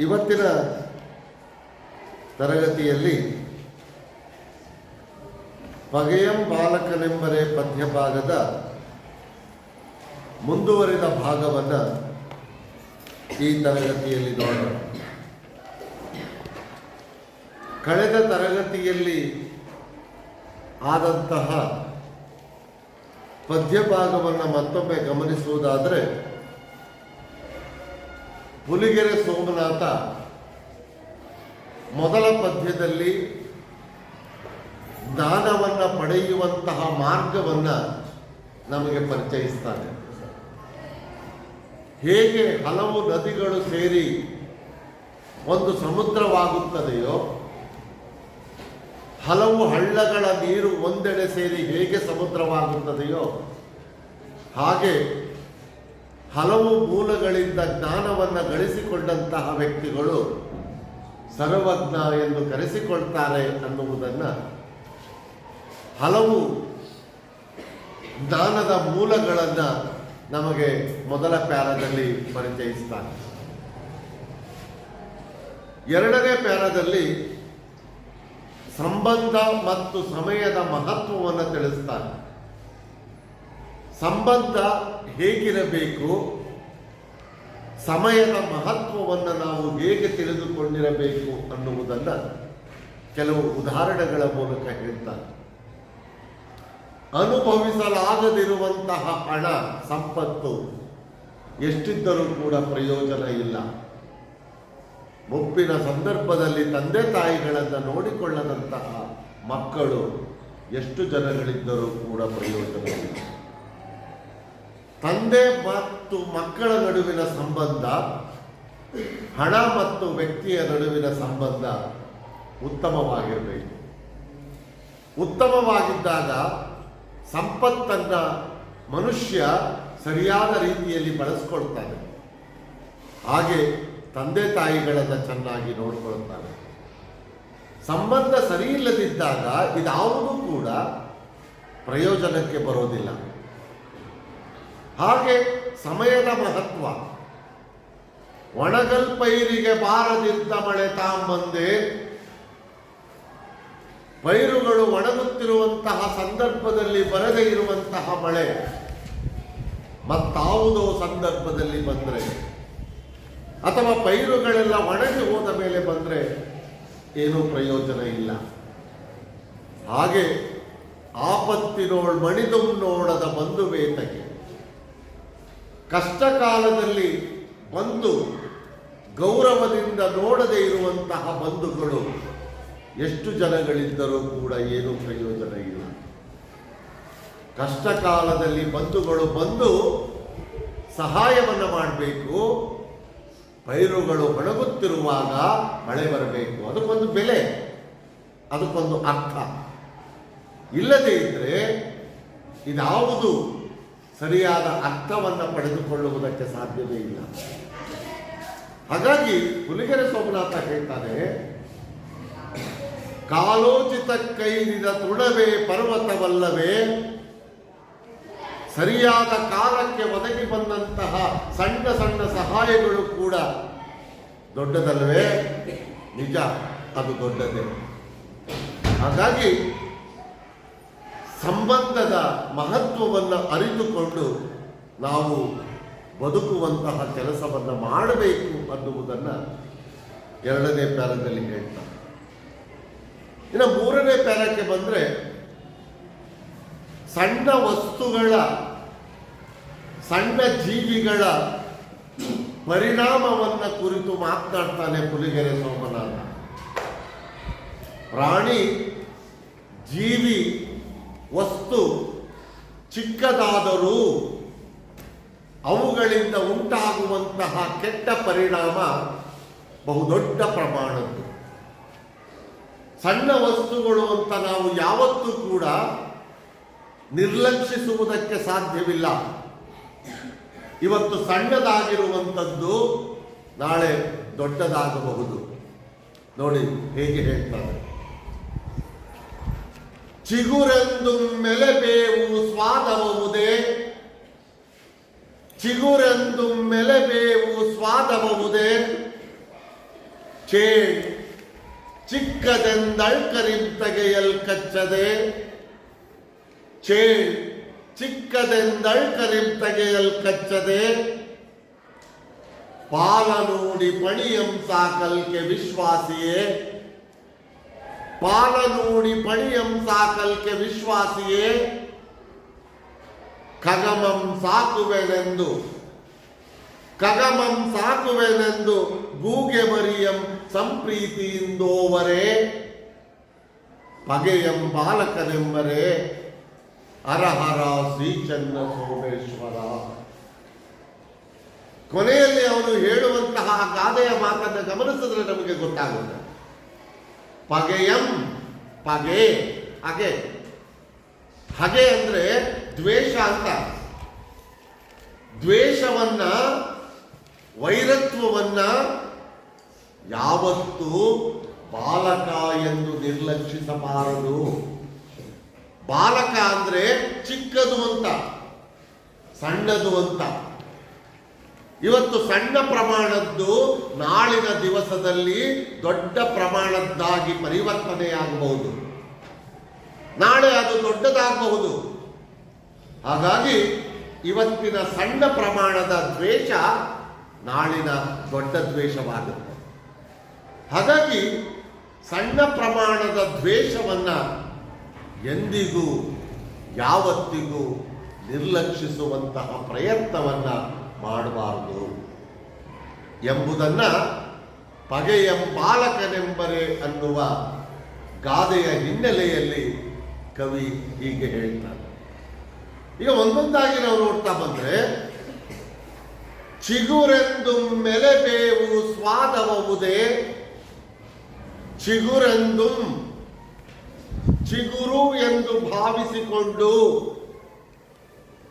ಇವತ್ತಿನ ತರಗತಿಯಲ್ಲಿ ಪಗೆಯಂ ಬಾಲಕನೆಂಬರೆ ಪದ್ಯಭಾಗದ ಮುಂದುವರಿದ ಭಾಗವನ್ನು ಈ ತರಗತಿಯಲ್ಲಿ ನೋಡೋಣ. ಕಳೆದ ತರಗತಿಯಲ್ಲಿ ಆದಂತಹ ಪದ್ಯಭಾಗವನ್ನು ಮತ್ತೊಮ್ಮೆ ಗಮನಿಸುವುದಾದರೆ, ಪುಲಿಗೆರೆ ಸೋಮನಾಥ ಮೊದಲ ಪದ್ಯದಲ್ಲಿ ಜ್ಞಾನವನ್ನು ಪಡೆಯುವಂತಹ ಮಾರ್ಗವನ್ನು ನಮಗೆ ಪರಿಚಯಿಸ್ತಾನೆ. ಹೇಗೆ ಹಲವು ನದಿಗಳು ಸೇರಿ ಒಂದು ಸಮುದ್ರವಾಗುತ್ತದೆಯೋ, ಹಲವು ಹಳ್ಳಗಳ ನೀರು ಒಂದೆಡೆ ಸೇರಿ ಹೇಗೆ ಸಮುದ್ರವಾಗುತ್ತದೆಯೋ, ಹಾಗೆ ಹಲವು ಮೂಲಗಳಿಂದ ಜ್ಞಾನವನ್ನು ಗಳಿಸಿಕೊಂಡಂತಹ ವ್ಯಕ್ತಿಗಳು ಸರ್ವಜ್ಞ ಎಂದು ಕರೆಸಿಕೊಳ್ತಾರೆ ಅನ್ನುವುದನ್ನು ಹಲವು ಜ್ಞಾನದ ಮೂಲಗಳನ್ನು ನಮಗೆ ಮೊದಲ ಪ್ಯಾರಾದಲ್ಲಿ ಪರಿಚಯಿಸ್ತಾನೆ. ಎರಡನೇ ಪ್ಯಾರಾದಲ್ಲಿ ಸಂಬಂಧ ಮತ್ತು ಸಮಯದ ಮಹತ್ವವನ್ನು ತಿಳಿಸ್ತಾನೆ. ಸಂಬಂಧ ಹೇಗಿರಬೇಕು, ಸಮಯದ ಮಹತ್ವವನ್ನು ನಾವು ಹೇಗೆ ತಿಳಿದುಕೊಂಡಿರಬೇಕು ಅನ್ನುವುದನ್ನು ಕೆಲವು ಉದಾಹರಣೆಗಳ ಮೂಲಕ ಹೇಳ್ತಾನೆ. ಅನುಭವಿಸಲಾಗದಿರುವಂತಹ ಹಣ, ಸಂಪತ್ತು ಎಷ್ಟಿದ್ದರೂ ಕೂಡ ಪ್ರಯೋಜನ ಇಲ್ಲ. ಮುಪ್ಪಿನ ಸಂದರ್ಭದಲ್ಲಿ ತಂದೆ ತಾಯಿಗಳನ್ನು ನೋಡಿಕೊಳ್ಳದಂತಹ ಮಕ್ಕಳು ಎಷ್ಟು ಜನಗಳಿದ್ದರೂ ಕೂಡ ಪ್ರಯೋಜನ ಇಲ್ಲ. ತಂದೆ ಮತ್ತು ಮಕ್ಕಳ ನಡುವಿನ ಸಂಬಂಧ, ಹಣ ಮತ್ತು ವ್ಯಕ್ತಿಯ ನಡುವಿನ ಸಂಬಂಧ ಉತ್ತಮವಾಗಿರಬೇಕು. ಉತ್ತಮವಾಗಿದ್ದಾಗ ಸಂಪತ್ತನ್ನು ಮನುಷ್ಯ ಸರಿಯಾದ ರೀತಿಯಲ್ಲಿ ಬಳಸ್ಕೊಳ್ತಾನೆ. ಹಾಗೆ ತಂದೆ ತಾಯಿಗಳನ್ನು ಚೆನ್ನಾಗಿ ನೋಡಿಕೊಳ್ತಾನೆ. ಸಂಬಂಧ ಸರಿ ಇಲ್ಲದಿದ್ದಾಗ ಇದಾವುದೂ ಕೂಡ ಪ್ರಯೋಜನಕ್ಕೆ ಬರೋದಿಲ್ಲ. ಹಾಗೆ ಸಮಯದ ಮಹತ್ವ, ಒಣಗಲ್ ಪೈರಿಗೆ ಬಾರದಿದ್ದ ಮಳೆ ತಾಂಬಂದೆ. ಪೈರುಗಳು ಒಣಗುತ್ತಿರುವಂತಹ ಸಂದರ್ಭದಲ್ಲಿ ಬರದೇ ಇರುವಂತಹ ಮಳೆ ಮತ್ತಾವುದೋ ಸಂದರ್ಭದಲ್ಲಿ ಬಂದರೆ, ಅಥವಾ ಪೈರುಗಳೆಲ್ಲ ಒಣಗಿ ಹೋದ ಮೇಲೆ ಬಂದರೆ ಏನೂ ಪ್ರಯೋಜನ ಇಲ್ಲ. ಹಾಗೆ ಆಪತ್ತಿನೋಳ್ ಮಣಿದುಂ ನೋಡದ ಬಂಧುವೇತಗೆ, ಕಷ್ಟ ಕಾಲದಲ್ಲಿ ಬಂದು ಗೌರವದಿಂದ ನೋಡದೇ ಇರುವಂತಹ ಬಂಧುಗಳು ಎಷ್ಟು ಜನಗಳಿದ್ದರೂ ಕೂಡ ಏನೂ ಪ್ರಯೋಜನ ಇಲ್ಲ. ಕಷ್ಟ ಕಾಲದಲ್ಲಿ ಬಂಧುಗಳು ಬಂದು ಸಹಾಯವನ್ನು ಮಾಡಬೇಕು. ಪೈರುಗಳು ಒಣಗುತ್ತಿರುವಾಗ ಮಳೆ ಬರಬೇಕು. ಅದಕ್ಕೊಂದು ಬೆಲೆ, ಅದಕ್ಕೊಂದು ಅರ್ಥ. ಇಲ್ಲದೇ ಇದ್ದರೆ ಇದಾವುದು ಸರಿಯಾದ ಅರ್ಥವನ್ನು ಪಡೆದುಕೊಳ್ಳುವುದಕ್ಕೆ ಸಾಧ್ಯವೇ ಇಲ್ಲ. ಹಾಗಾಗಿ ಪುಲಿಗೆರೆ ಸೋಮನಾಥ ಹೇಳ್ತಾನೆ, ಕಾಲೋಚಿತ ಕೈದಿದ ತೃಣವೇ ಪರ್ವತವಲ್ಲವೇ. ಸರಿಯಾದ ಕಾಲಕ್ಕೆ ಒದಗಿ ಬಂದಂತಹ ಸಣ್ಣ ಸಣ್ಣ ಸಹಾಯಗಳು ಕೂಡ ದೊಡ್ಡದಲ್ಲವೇ? ನಿಜ, ಅದು ದೊಡ್ಡದೇ. ಹಾಗಾಗಿ ಸಂಬಂಧದ ಮಹತ್ವವನ್ನು ಅರಿತುಕೊಂಡು ನಾವು ಬದುಕುವಂತಹ ಕೆಲಸವನ್ನು ಮಾಡಬೇಕು ಅನ್ನುವುದನ್ನು ಎರಡನೇ ಪ್ಯಾರಾದಲ್ಲಿ ಹೇಳ್ತಾರೆ. ಇನ್ನು ಮೂರನೇ ಪ್ಯಾರಕ್ಕೆ ಬಂದರೆ ಸಣ್ಣ ವಸ್ತುಗಳ, ಸಣ್ಣ ಜೀವಿಗಳ ಪರಿಣಾಮವನ್ನು ಕುರಿತು ಮಾತನಾಡ್ತಾನೆ ಪುಲಿಗೆರೆ ಸೋಮನಾಥ. ಪ್ರಾಣಿ, ಜೀವಿ, ವಸ್ತು ಚಿಕ್ಕದಾದರೂ ಅವುಗಳಿಂದ ಉಂಟಾಗುವಂತಹ ಕೆಟ್ಟ ಪರಿಣಾಮ ಬಹುದೊಡ್ಡ ಪ್ರಮಾಣದ್ದು. ಸಣ್ಣ ವಸ್ತುಗಳು ಅಂತ ನಾವು ಯಾವತ್ತೂ ಕೂಡ ನಿರ್ಲಕ್ಷಿಸುವುದಕ್ಕೆ ಸಾಧ್ಯವಿಲ್ಲ. ಇವತ್ತು ಸಣ್ಣದಾಗಿರುವಂಥದ್ದು ನಾಳೆ ದೊಡ್ಡದಾಗಬಹುದು. ನೋಡಿ ಹೇಗೆ ಹೇಳ್ತಾರೆ, ಚಿಗುರೆಂದು ಮೆಲೆಬೇವು ಸ್ವಾದಬಹುದೇ, ಚಿಗುರೆಂದು ಮೆಲೆಬೇವು ಸ್ವಾದಬಹುದೇ, ಚೇಳ್ ಚಿಕ್ಕದೆಂದಳ್ಕರಿಂತಗೆಯಲ್ ಕಚ್ಚದೆ, ಚೇಳ್ ಚಿಕ್ಕದೆಂದಳ್ಕರಿಂತಗೆಯಲ್ ಕಚ್ಚದೆ, ಪಾಲನೂಡಿ ಪಣಿಯಂ ಸಾಕಲ್ಕೆ ವಿಶ್ವಾಸಿಯೇ, ಪಾಲನೂಡಿ ಪಣಿಯಂ ಸಾಕಲ್ಕೆ ವಿಶ್ವಾಸಿಯೇ, ಖಗಮಂ ಸಾಕುವೆನೆಂದು ಖಗಮಂ ಸಾಕುವೆನೆಂದು ಗೂಗೆ ಮರಿಯಂ ಸಂಪ್ರೀತಿಯಿಂದೋವರೇ, ಪಗೆಯಂ ಬಾಲಕನೆಂಬರೇ ಹರಹರ ಶ್ರೀಚನ್ನ ಸೋಮೇಶ್ವರ. ಕೊನೆಯಲ್ಲಿ ಅವನು ಹೇಳುವಂತಹ ಗಾದೆಯ ಮಾತನ್ನು ಗಮನಿಸಿದ್ರೆ ನಮಗೆ ಗೊತ್ತಾಗುತ್ತೆ. ಪಗೆಯಂ, ಪಗೆ, ಹಗೆ. ಹಗೆ ಅಂದ್ರೆ ದ್ವೇಷ ಅಂತ. ದ್ವೇಷವನ್ನ, ವೈರತ್ವವನ್ನ ಯಾವತ್ತೂ ಬಾಲಕ ಎಂದು ನಿರ್ಲಕ್ಷಿಸಬಾರದು. ಬಾಲಕ ಅಂದ್ರೆ ಚಿಕ್ಕದು ಅಂತ, ಸಣ್ಣದು ಅಂತ. ಇವತ್ತು ಸಣ್ಣ ಪ್ರಮಾಣದ್ದು ನಾಳಿನ ದಿವಸದಲ್ಲಿ ದೊಡ್ಡ ಪ್ರಮಾಣದ್ದಾಗಿ ಪರಿವರ್ತನೆಯಾಗಬಹುದು, ನಾಳೆ ಅದು ದೊಡ್ಡದಾಗಬಹುದು. ಹಾಗಾಗಿ ಇವತ್ತಿನ ಸಣ್ಣ ಪ್ರಮಾಣದ ದ್ವೇಷ ನಾಳಿನ ದೊಡ್ಡ ದ್ವೇಷವಾಗುತ್ತೆ. ಹಾಗಾಗಿ ಸಣ್ಣ ಪ್ರಮಾಣದ ದ್ವೇಷವನ್ನ ಎಂದಿಗೂ ಯಾವತ್ತಿಗೂ ನಿರ್ಲಕ್ಷಿಸುವಂತಹ ಪ್ರಯತ್ನವನ್ನ ಮಾಡಬಾರದು ಎಂಬುದನ್ನ ಪಗೆಯಂ ಬಾಲಕನೆಂಬರೆ ಅನ್ನುವ ಗಾದೆಯ ಹಿನ್ನೆಲೆಯಲ್ಲಿ ಕವಿ ಹೀಗೆ ಹೇಳ್ತಾರೆ. ಈಗ ಒಂದೊಂದಾಗಿ ನಾವು ನೋಡ್ತಾ ಬಂದ್ರೆ, ಚಿಗುರೆಂದು ಮೆಲೆಬೇವು ಸ್ವಾದವವುದೇ, ಚಿಗುರೆಂದು ಚಿಗುರು ಎಂದು ಭಾವಿಸಿಕೊಂಡು,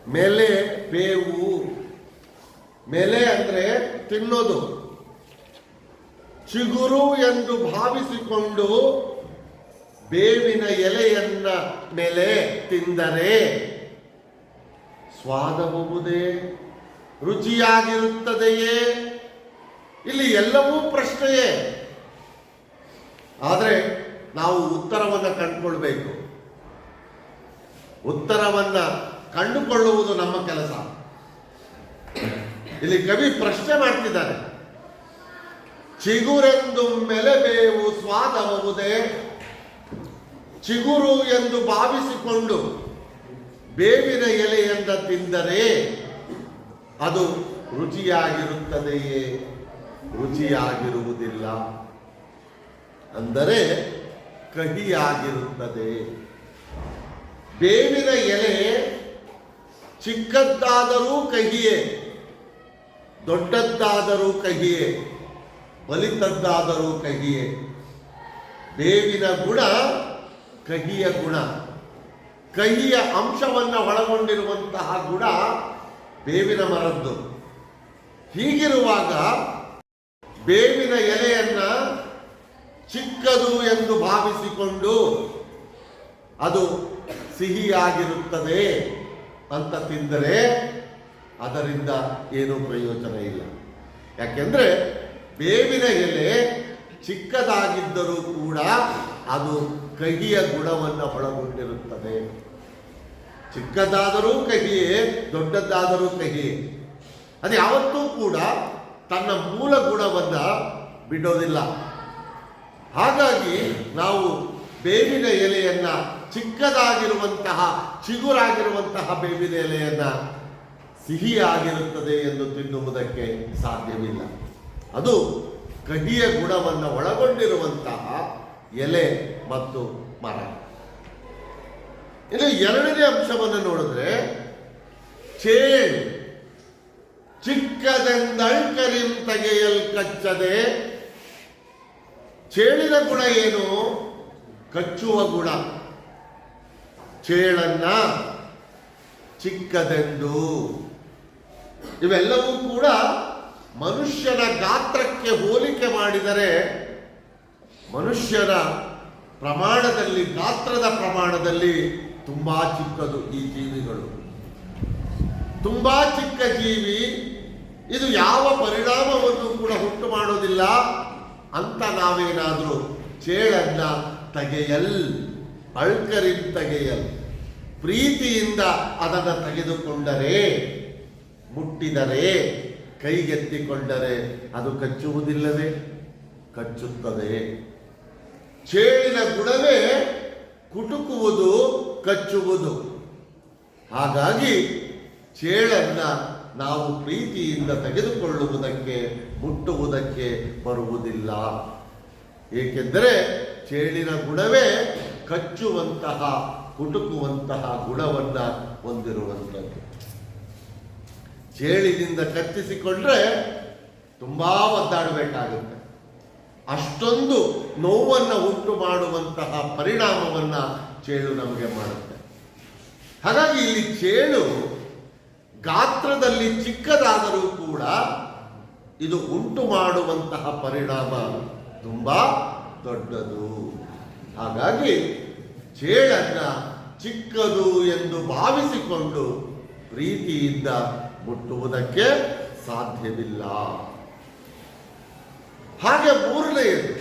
ಮೆಲೆ ಬೇವು, ಮೆಲೆ ಅಂದ್ರೆ ತಿನ್ನೋದು, ಚಿಗುರು ಎಂದು ಭಾವಿಸಿಕೊಂಡು ಬೇವಿನ ಎಲೆಯನ್ನ ಮೇಲೆ ತಿಂದರೆ ಸ್ವಾದಬಹುದೇ, ರುಚಿಯಾಗಿರುತ್ತದೆಯೇ? ಇಲ್ಲಿ ಎಲ್ಲವೂ ಪ್ರಶ್ನೆಯೇ. ಆದರೆ ನಾವು ಉತ್ತರವನ್ನು ಕಂಡುಕೊಳ್ಬೇಕು. ಉತ್ತರವನ್ನ ಕಂಡುಕೊಳ್ಳುವುದು ನಮ್ಮ ಕೆಲಸ. ಇಲ್ಲಿ ಕವಿ ಪ್ರಶ್ನೆ ಮಾಡ್ತಿದ್ದಾರೆ. ಚಿಗುರೆಂದು ಮೆಲೆಬೇವು ಸ್ವಾದಬಹುದೇ, ಚಿಗುರು ಎಂದು ಭಾವಿಸಿಕೊಂಡು ಬೇವಿನ ಎಲೆಯಿಂದ ತಿಂದರೆ ಅದು ರುಚಿಯಾಗಿರುತ್ತದೆಯೇ? ರುಚಿಯಾಗಿರುವುದಿಲ್ಲ, ಅಂದರೆ ಕಹಿಯಾಗಿರುತ್ತದೆ. ಬೇವಿನ ಎಲೆ ಚಿಕ್ಕದ್ದಾದರೂ ಕಹಿಯೇ, ದೊಡ್ಡದ್ದಾದರೂ ಕಹಿಯೇ, ಬಲಿತದ್ದಾದರೂ ಕಹಿಯೇ. ಬೇವಿನ ಗುಣ ಕಹಿಯ ಗುಣ, ಕಹಿಯ ಅಂಶವನ್ನು ಒಳಗೊಂಡಿರುವಂತಹ ಗುಣ ಬೇವಿನ ಮರದ್ದು. ಹೀಗಿರುವಾಗ ಬೇವಿನ ಎಲೆಯನ್ನ ಚಿಕ್ಕದು ಎಂದು ಭಾವಿಸಿಕೊಂಡು ಅದು ಸಿಹಿಯಾಗಿರುತ್ತದೆ ಅಂತ ತಿಂದರೆ ಅದರಿಂದ ಏನೂ ಪ್ರಯೋಜನ ಇಲ್ಲ. ಯಾಕೆಂದ್ರೆ ಬೇವಿನ ಎಲೆ ಚಿಕ್ಕದಾಗಿದ್ದರೂ ಕೂಡ ಅದು ಕಹಿಯ ಗುಣವನ್ನು ಒಳಗೊಂಡಿರುತ್ತದೆ. ಚಿಕ್ಕದಾದರೂ ಕಹಿಯೇ, ದೊಡ್ಡದಾದರೂ ಕಹಿಯೇ. ಅದು ಯಾವತ್ತೂ ಕೂಡ ತನ್ನ ಮೂಲ ಗುಣವನ್ನ ಬಿಡೋದಿಲ್ಲ. ಹಾಗಾಗಿ ನಾವು ಬೇವಿನ ಎಲೆಯನ್ನ, ಚಿಕ್ಕದಾಗಿರುವಂತಹ ಚಿಗುರಾಗಿರುವಂತಹ ಬೇವಿನ ಎಲೆಯನ್ನ ಸಿಹಿಯಾಗಿರುತ್ತದೆ ಎಂದು ತಿನ್ನುವುದಕ್ಕೆ ಸಾಧ್ಯವಿಲ್ಲ. ಅದು ಕಹಿಯ ಗುಣವನ್ನು ಒಳಗೊಂಡಿರುವಂತಹ ಎಲೆ ಮತ್ತು ಮರ. ಇನ್ನು ಎರಡನೇ ಅಂಶವನ್ನು ನೋಡಿದ್ರೆ, ಚೇಳ್ ಚಿಕ್ಕದೆಂದಳ್ಕರಿಂ ತಗೆಯಲ್ ಕಚ್ಚದೆ. ಚೇಳಿನ ಗುಣ ಏನು? ಕಚ್ಚುವ ಗುಣ. ಚೇಳನ್ನ ಚಿಕ್ಕದೆಂದು, ಇವೆಲ್ಲವೂ ಕೂಡ ಮನುಷ್ಯನ ಗಾತ್ರಕ್ಕೆ ಹೋಲಿಕೆ ಮಾಡಿದರೆ ಮನುಷ್ಯನ ಪ್ರಮಾಣದಲ್ಲಿ, ಗಾತ್ರದ ಪ್ರಮಾಣದಲ್ಲಿ ತುಂಬಾ ಚಿಕ್ಕದು ಈ ಜೀವಿಗಳು. ತುಂಬಾ ಚಿಕ್ಕ ಜೀವಿ. ಇದು ಯಾವ ಪರಿಣಾಮವನ್ನು ಕೂಡ ಉಂಟು ಮಾಡೋದಿಲ್ಲ. ಅಂತ ನಾವೇನಾದರೂ ಚೇಳನ್ನ ತೆಗೆಯಲ್, ಅಳ್ಕರಿನ್ ತೆಗೆಯಲ್, ಪ್ರೀತಿಯಿಂದ ಅದನ್ನು ತೆಗೆದುಕೊಂಡರೆ, ಮುಟ್ಟಿದರೆ, ಕೈಗೆತ್ತಿಕೊಂಡರೆ ಅದು ಕಚ್ಚುವುದಿಲ್ಲವೇ? ಕಚ್ಚುತ್ತದೆ. ಚೇಳಿನ ಗುಣವೇ ಕುಟುಕುವುದು, ಕಚ್ಚುವುದು. ಹಾಗಾಗಿ ಚೇಳನ್ನ ನಾವು ಪ್ರೀತಿಯಿಂದ ತೆಗೆದುಕೊಳ್ಳುವುದಕ್ಕೆ, ಮುಟ್ಟುವುದಕ್ಕೆ ಬರುವುದಿಲ್ಲ. ಏಕೆಂದರೆ ಚೇಳಿನ ಗುಣವೇ ಕಚ್ಚುವಂತಹ, ಕುಟುಕುವಂತಹ ಗುಣವನ್ನ ಹೊಂದಿರುವಂಥದ್ದು. ಚೇಳಿನಿಂದ ಕಚ್ಚಿಸಿಕೊಂಡ್ರೆ ತುಂಬಾ ಒದ್ದಾಡಬೇಕಾಗುತ್ತೆ. ಅಷ್ಟೊಂದು ನೋವನ್ನು ಉಂಟು ಮಾಡುವಂತಹ ಪರಿಣಾಮವನ್ನ ಚೇಳು ನಮಗೆ ಮಾಡುತ್ತೆ. ಹಾಗಾಗಿ ಇಲ್ಲಿ ಚೇಳು ಗಾತ್ರದಲ್ಲಿ ಚಿಕ್ಕದಾದರೂ ಕೂಡ ಇದು ಉಂಟು ಮಾಡುವಂತಹ ಪರಿಣಾಮ ತುಂಬಾ ದೊಡ್ಡದು. ಹಾಗಾಗಿ ಚೇಳನ್ನ ಚಿಕ್ಕದು ಎಂದು ಭಾವಿಸಿಕೊಂಡು ಪ್ರೀತಿಯಿಂದ ಮುಟ್ಟುವುದಕ್ಕೆ ಸಾಧ್ಯವಿಲ್ಲ. ಹಾಗೆ ಮೂರನೆಯದು,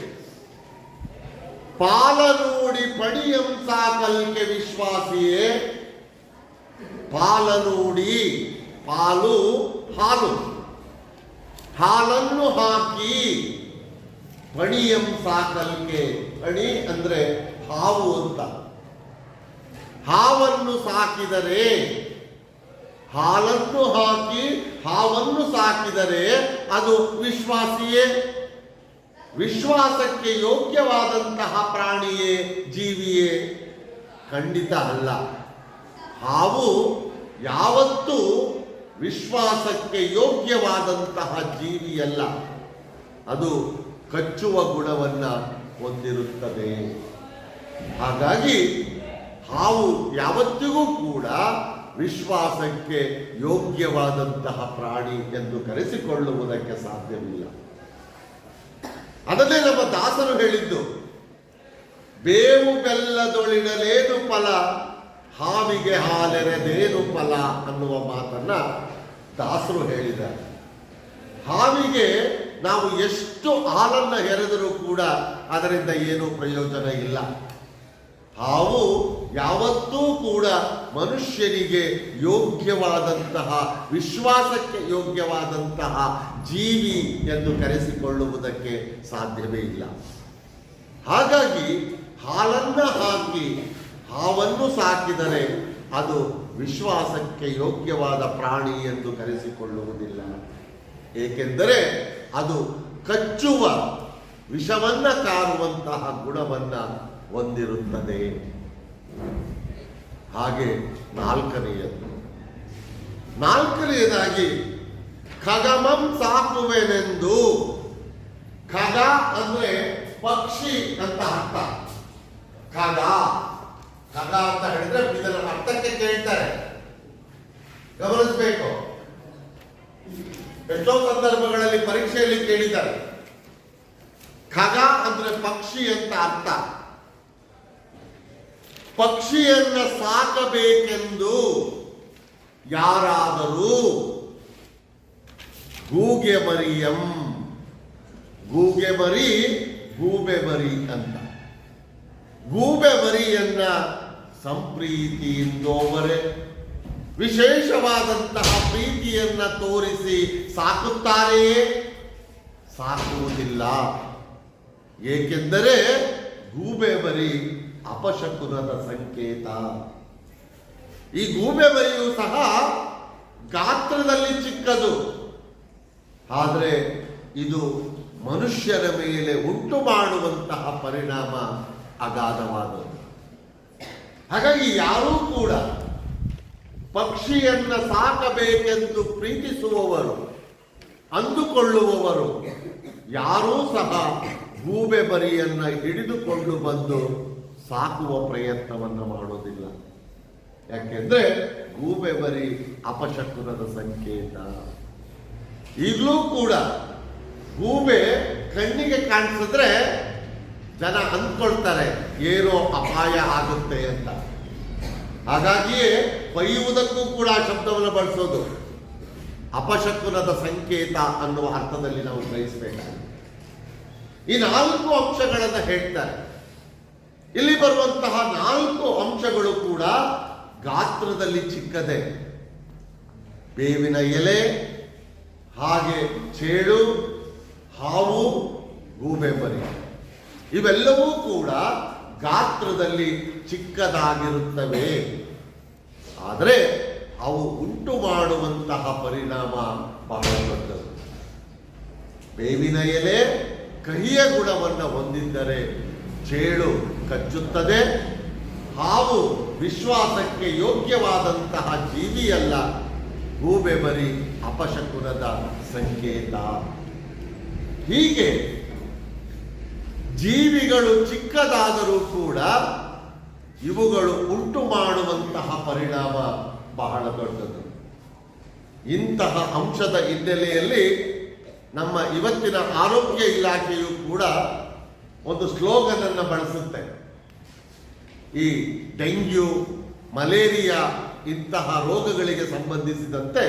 ಪಾಲನೂಡಿ ಪಡಿಯಂ ಸಾಕಲ್ಕೆ ವಿಶ್ವಾಸಿಯೇ. ಪಾಲನೂಡಿ, ಪಾಲು ಹಾಲು, ಹಾಲನ್ನು ಹಾಕಿ ಪಣಿಯಂ ಸಾಕಲ್ಕೆ. ಪಣಿ ಅಂದ್ರೆ ಹಾವು ಅಂತ. ಹಾವನ್ನು ಸಾಕಿದರೆ, ಹಾಲನ್ನು ಹಾಕಿ ಹಾವನ್ನು ಸಾಕಿದರೆ ಅದು ವಿಶ್ವಾಸಿಯೇ? ವಿಶ್ವಾಸಕ್ಕೆ ಯೋಗ್ಯವಾದಂತಹ ಪ್ರಾಣಿಯೇ, ಜೀವಿಯೇ? ಖಂಡಿತ ಅಲ್ಲ. ಹಾವು ಯಾವತ್ತೂ ವಿಶ್ವಾಸಕ್ಕೆ ಯೋಗ್ಯವಾದಂತಹ ಜೀವಿಯಲ್ಲ. ಅದು ಕಚ್ಚುವ ಗುಣವನ್ನ ಹೊಂದಿರುತ್ತದೆ. ಹಾಗಾಗಿ ಹಾವು ಯಾವತ್ತಿಗೂ ಕೂಡ ವಿಶ್ವಾಸಕ್ಕೆ ಯೋಗ್ಯವಾದಂತಹ ಪ್ರಾಣಿ ಎಂದು ಕರೆಸಿಕೊಳ್ಳುವುದಕ್ಕೆ ಸಾಧ್ಯವಿಲ್ಲ. ಅದನ್ನೇ ನಮ್ಮ ದಾಸರು ಹೇಳಿದ್ದು, ಬೇವು ಬೆಲ್ಲದೊಳಿಡಲೇನು ಫಲ, ಹಾವಿಗೆ ಹಾಲೆರೆದೇನು ಫಲ ಅನ್ನುವ ಮಾತನ್ನ ದಾಸರು ಹೇಳಿದ್ದಾರೆ. ಹಾವಿಗೆ ನಾವು ಎಷ್ಟು ಹಾಲನ್ನು ಎರೆದರೂ ಕೂಡ ಅದರಿಂದ ಏನೂ ಪ್ರಯೋಜನ ಇಲ್ಲ. ಹಾವು ಯಾವತ್ತೂ ಕೂಡ ಮನುಷ್ಯನಿಗೆ ಯೋಗ್ಯವಾದಂತಹ, ವಿಶ್ವಾಸಕ್ಕೆ ಯೋಗ್ಯವಾದಂತಹ ಜೀವಿ ಎಂದು ಕರೆಸಿಕೊಳ್ಳುವುದಕ್ಕೆ ಸಾಧ್ಯವೇ ಇಲ್ಲ. ಹಾಗಾಗಿ ಹಾಲನ್ನ ಹಾಕಿ ಹಾವನ್ನು ಸಾಕಿದರೆ ಅದು ವಿಶ್ವಾಸಕ್ಕೆ ಯೋಗ್ಯವಾದ ಪ್ರಾಣಿ ಎಂದು ಕರೆಸಿಕೊಳ್ಳುವುದಿಲ್ಲ. ಏಕೆಂದರೆ ಅದು ಕಚ್ಚುವ, ವಿಷವನ್ನ ಕಾರುವಂತಹ ಗುಣವನ್ನ ಹೊಂದಿರುತ್ತದೆ. ಹಾಗೆ ನಾಲ್ಕನೆಯದಾಗಿ ಖಗಮಂ ಸಾಕುವೆನೆಂದು. ಖಗ ಅಂದ್ರೆ ಪಕ್ಷಿ ಅಂತ ಅರ್ಥ. ಖಗ ಅಂತ ಹೇಳಿದ್ರೆ ಇದರ ಅರ್ಥಕ್ಕೆ ಕೇಳ್ತಾರೆ, ಗಮನಿಸಬೇಕು. ಎಷ್ಟೋ ಸಂದರ್ಭಗಳಲ್ಲಿ ಪರೀಕ್ಷೆಯಲ್ಲಿ ಕೇಳಿದ್ದಾರೆ. ಖಗ ಅಂದ್ರೆ ಪಕ್ಷಿ ಅಂತ ಅರ್ಥ. ಪಕ್ಷಿಯನ್ನ ಸಾಕಬೇಕೆಂದು ಯಾರಾದರೂ ಗೂಗೆ ಮರಿಯಂ, ಗೂಗೆ ಮರಿ, ಗೂಬೆ ಮರಿ ಅಂತ, ಗೂಬೆ ಮರಿಯನ್ನ ಸಂಪ್ರೀತಿಯಿಂದೋವರೆ ವಿಶೇಷವಾದಂತಹ ಪ್ರೀತಿಯನ್ನ ತೋರಿಸಿ ಸಾಕುತ್ತಾರೆಯೇ? ಸಾಕುವುದಿಲ್ಲ. ಏಕೆಂದರೆ ಗೂಬೆ ಮರಿ ಅಪಶಕುನದ ಸಂಕೇತ. ಈ ಗೂಬೆ ಮರಿಯೂ ಸಹ ಗಾತ್ರದಲ್ಲಿ ಚಿಕ್ಕದು, ಆದರೆ ಇದು ಮನುಷ್ಯರ ಮೇಲೆ ಉಂಟು ಮಾಡುವಂತಹ ಪರಿಣಾಮ ಅಗಾಧವಾದದ್ದು. ಹಾಗಾಗಿ ಯಾರೂ ಕೂಡ ಪಕ್ಷಿಯನ್ನ ಸಾಕಬೇಕೆಂದು ಪ್ರೀತಿಸುವವರು, ಅಂದುಕೊಳ್ಳುವವರು ಯಾರೂ ಸಹ ಗೂಬೆ ಮರಿಯನ್ನ ಹಿಡಿದುಕೊಂಡು ಬಂದು ಸಾಕುವ ಪ್ರಯತ್ನವನ್ನು ಮಾಡೋದಿಲ್ಲ. ಯಾಕೆಂದ್ರೆ ಗೂಬೆ ಮರಿ ಅಪಶಕುನದ ಸಂಕೇತ. ಈಗಲೂ ಕೂಡ ಗೂಬೆ ಕಣ್ಣಿಗೆ ಕಾಣಿಸಿದ್ರೆ ಜನ ಅಂದ್ಕೊಳ್ತಾರೆ ಏನೋ ಅಪಾಯ ಆಗುತ್ತೆ ಅಂತ. ಹಾಗಾಗಿಯೇ ಕೊಯ್ಯುವುದಕ್ಕೂ ಕೂಡ ಶಬ್ದವನ್ನು ಬಳಸೋದು. ಅಪಶಕುನದ ಸಂಕೇತ ಅನ್ನುವ ಅರ್ಥದಲ್ಲಿ ನಾವು ಗ್ರಹಿಸಬೇಕಾಗಿದೆ. ಈ 4 ಅಂಶಗಳನ್ನು ಹೇಳ್ತಾರೆ. ಇಲ್ಲಿ ಬರುವಂತಹ 4 ಅಂಶಗಳು ಕೂಡ ಗಾತ್ರದಲ್ಲಿ ಚಿಕ್ಕದೆ. ಬೇವಿನ ಎಲೆ, ಹಾಗೆ ಚೇಳು, ಹಾವು, ಗೂಬೆ ಮರಿ ಇವೆಲ್ಲವೂ ಕೂಡ ಗಾತ್ರದಲ್ಲಿ ಚಿಕ್ಕದಾಗಿರುತ್ತವೆ. ಆದರೆ ಅವು ಉಂಟು ಮಾಡುವಂತಹ ಪರಿಣಾಮ ಬಹಳ ದೊಡ್ಡದು. ಬೇವಿನ ಎಲೆ ಕಹಿಯ ಗುಣವನ್ನು ಹೊಂದಿದ್ದರೆ ಚೇಳು ಕಚ್ಚುತ್ತದೆ. ಹಾವು ವಿಶ್ವಾಸಕ್ಕೆ ಯೋಗ್ಯವಾದಂತಹ ಜೀವಿಯಲ್ಲ. ಗೂಬೆ ಮರಿ ಅಪಶಕುನದ ಸಂಕೇತ. ಹೀಗೆ ಜೀವಿಗಳು ಚಿಕ್ಕದಾದರೂ ಕೂಡ ಇವುಗಳು ಉಂಟು ಮಾಡುವಂತಹ ಪರಿಣಾಮ ಬಹಳ ದೊಡ್ಡದು. ಇಂತಹ ಅಂಶದ ಹಿನ್ನೆಲೆಯಲ್ಲಿ ನಮ್ಮ ಇವತ್ತಿನ ಆರೋಗ್ಯ ಇಲಾಖೆಯು ಕೂಡ ಒಂದು ಸ್ಲೋಗನ್ ಅನ್ನು ಬಳಸುತ್ತೆ. ಈ ಡೆಂಗ್ಯೂ, ಮಲೇರಿಯಾ ಇಂತಹ ರೋಗಗಳಿಗೆ ಸಂಬಂಧಿಸಿದಂತೆ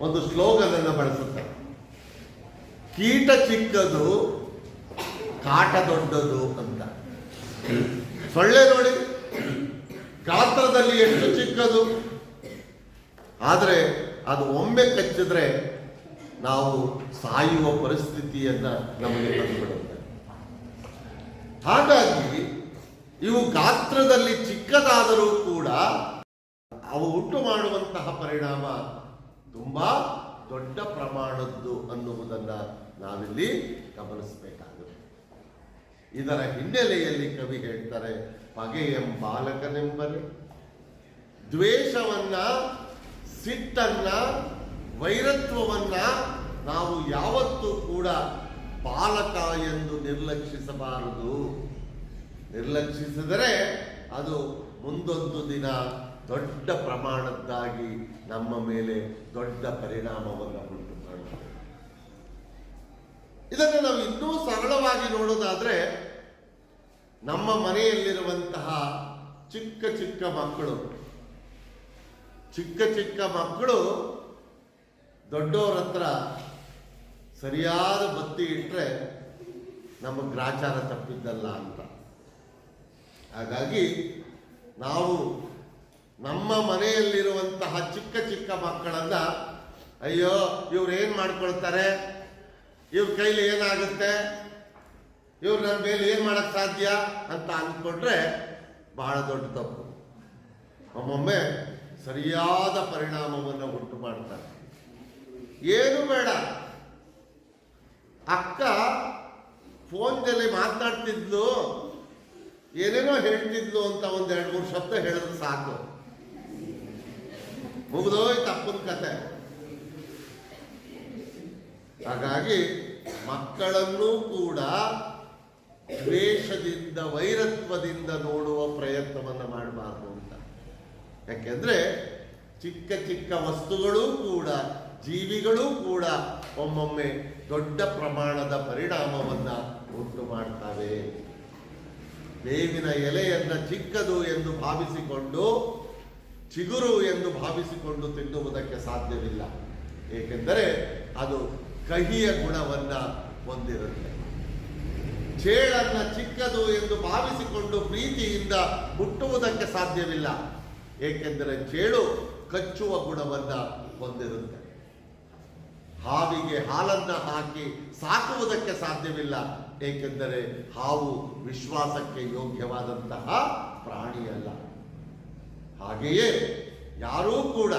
ಒಂದು ಸ್ಲೋಗನ್ ಅನ್ನು ಬಳಸುತ್ತೆ. ಕೀಟ ಚಿಕ್ಕದು, ಕಾಟ ದೊಡ್ಡದು ಅಂತ. ಸೊಳ್ಳೆ ನೋಡಿ, ಗಾತ್ರದಲ್ಲಿ ಎಷ್ಟು ಚಿಕ್ಕದು, ಆದರೆ ಅದು ಒಮ್ಮೆ ಕಚ್ಚಿದ್ರೆ ನಾವು ಸಾಯುವ ಪರಿಸ್ಥಿತಿಯನ್ನ ನಮಗೆ ತಂದುಬಿಡುತ್ತೆ. ಹಾಗಾಗಿ ಇವು ಗಾತ್ರದಲ್ಲಿ ಚಿಕ್ಕದಾದರೂ ಕೂಡ ಅವು ಉಂಟು ಮಾಡುವಂತಹ ಪರಿಣಾಮ ತುಂಬಾ ದೊಡ್ಡ ಪ್ರಮಾಣದ್ದು ಅನ್ನುವುದನ್ನ ನಾವಿಲ್ಲಿ ಗಮನಿಸಬೇಕಾಗುತ್ತೆ. ಇದರ ಹಿನ್ನೆಲೆಯಲ್ಲಿ ಕವಿ ಹೇಳ್ತಾರೆ, ಪಗೆಯೆಂಬಾಲಕನೆಂಬರೆ ದ್ವೇಷವನ್ನ, ಸಿಟ್ಟನ್ನ, ವೈರತ್ವವನ್ನ ನಾವು ಯಾವತ್ತೂ ಕೂಡ ಬಾಲಕ ಎಂದು ನಿರ್ಲಕ್ಷಿಸಬಾರದು. ನಿರ್ಲಕ್ಷಿಸಿದರೆ ಅದು ಮುಂದೊಂದು ದಿನ ದೊಡ್ಡ ಪ್ರಮಾಣದ್ದಾಗಿ ನಮ್ಮ ಮೇಲೆ ದೊಡ್ಡ ಪರಿಣಾಮವನ್ನು ಉಂಟು ಮಾಡುತ್ತದೆ. ಇದನ್ನು ನಾವು ಇನ್ನೂ ಸರಳವಾಗಿ ನೋಡೋದಾದ್ರೆ, ನಮ್ಮ ಮನೆಯಲ್ಲಿರುವಂತಹ ಚಿಕ್ಕ ಚಿಕ್ಕ ಮಕ್ಕಳು ದೊಡ್ಡವರ ಹತ್ರ ಸರಿಯಾದ ಬತ್ತಿ ಇಟ್ಟರೆ ನಮ್ಮ ಗ್ರಾಚಾರ ತಪ್ಪಿದ್ದಲ್ಲ ಅಂತ. ಹಾಗಾಗಿ ನಾವು ನಮ್ಮ ಮನೆಯಲ್ಲಿರುವಂತಹ ಚಿಕ್ಕ ಚಿಕ್ಕ ಮಕ್ಕಳನ್ನ, ಅಯ್ಯೋ ಇವ್ರು ಏನ್ ಮಾಡ್ಕೊಳ್ತಾರೆ, ಇವ್ರ ಕೈಲಿ ಏನಾಗುತ್ತೆ, ಇವ್ರು ನನ್ನ ಮೇಲೆ ಏನ್ ಮಾಡಕ್ ಸಾಧ್ಯ ಅಂತ ಅಂದ್ಕೊಂಡ್ರೆ ಬಹಳ ದೊಡ್ಡ ತಪ್ಪು. ಒಮ್ಮೊಮ್ಮೆ ಸರಿಯಾದ ಪರಿಣಾಮವನ್ನು ಉಂಟು ಮಾಡ್ತಾರೆ. ಏನು ಬೇಡ, ಅಕ್ಕ ಫೋನ್ದಲ್ಲಿ ಮಾತನಾಡ್ತಿದ್ಲು, ಏನೇನೋ ಹೇಳ್ತಿದ್ಲು ಅಂತ 1-2-3 ಶಬ್ದ ಹೇಳಿದ್ರೆ ಸಾಕು, ಮುಗಿದೋಯ್ತು ಅಪ್ಪನ ಕತೆ. ಹಾಗಾಗಿ ಮಕ್ಕಳನ್ನೂ ಕೂಡ ದ್ವೇಷದಿಂದ, ವೈರತ್ವದಿಂದ ನೋಡುವ ಪ್ರಯತ್ನವನ್ನು ಮಾಡಬಾರ್ದು ಅಂತ. ಯಾಕೆಂದ್ರೆ ಚಿಕ್ಕ ಚಿಕ್ಕ ವಸ್ತುಗಳೂ ಕೂಡ, ಜೀವಿಗಳೂ ಕೂಡ ಒಮ್ಮೊಮ್ಮೆ ದೊಡ್ಡ ಪ್ರಮಾಣದ ಪರಿಣಾಮವನ್ನು ಉಂಟು ಮಾಡ್ತವೆ. ಬೇವಿನ ಎಲೆಯನ್ನ ಚಿಕ್ಕದು ಎಂದು ಭಾವಿಸಿಕೊಂಡು, ಚಿಗುರು ಎಂದು ಭಾವಿಸಿಕೊಂಡು ತಿನ್ನುವುದಕ್ಕೆ ಸಾಧ್ಯವಿಲ್ಲ. ಏಕೆಂದರೆ ಅದು ಕಹಿಯ ಗುಣವನ್ನ ಹೊಂದಿರುತ್ತೆ. ಚೇಳನ್ನ ಚಿಕ್ಕದು ಎಂದು ಭಾವಿಸಿಕೊಂಡು ಪ್ರೀತಿಯಿಂದ ಮುಟ್ಟುವುದಕ್ಕೆ ಸಾಧ್ಯವಿಲ್ಲ. ಏಕೆಂದರೆ ಚೇಳು ಕಚ್ಚುವ ಗುಣವನ್ನ ಹೊಂದಿರುತ್ತೆ. ಹಾವಿಗೆ ಹಾಲನ್ನ ಹಾಕಿ ಸಾಕುವುದಕ್ಕೆ ಸಾಧ್ಯವಿಲ್ಲ. ಏಕೆಂದರೆ ಹಾವು ವಿಶ್ವಾಸಕ್ಕೆ ಯೋಗ್ಯವಾದಂತಹ ಪ್ರಾಣಿಯಲ್ಲ. ಹಾಗೆಯೇ ಯಾರೂ ಕೂಡ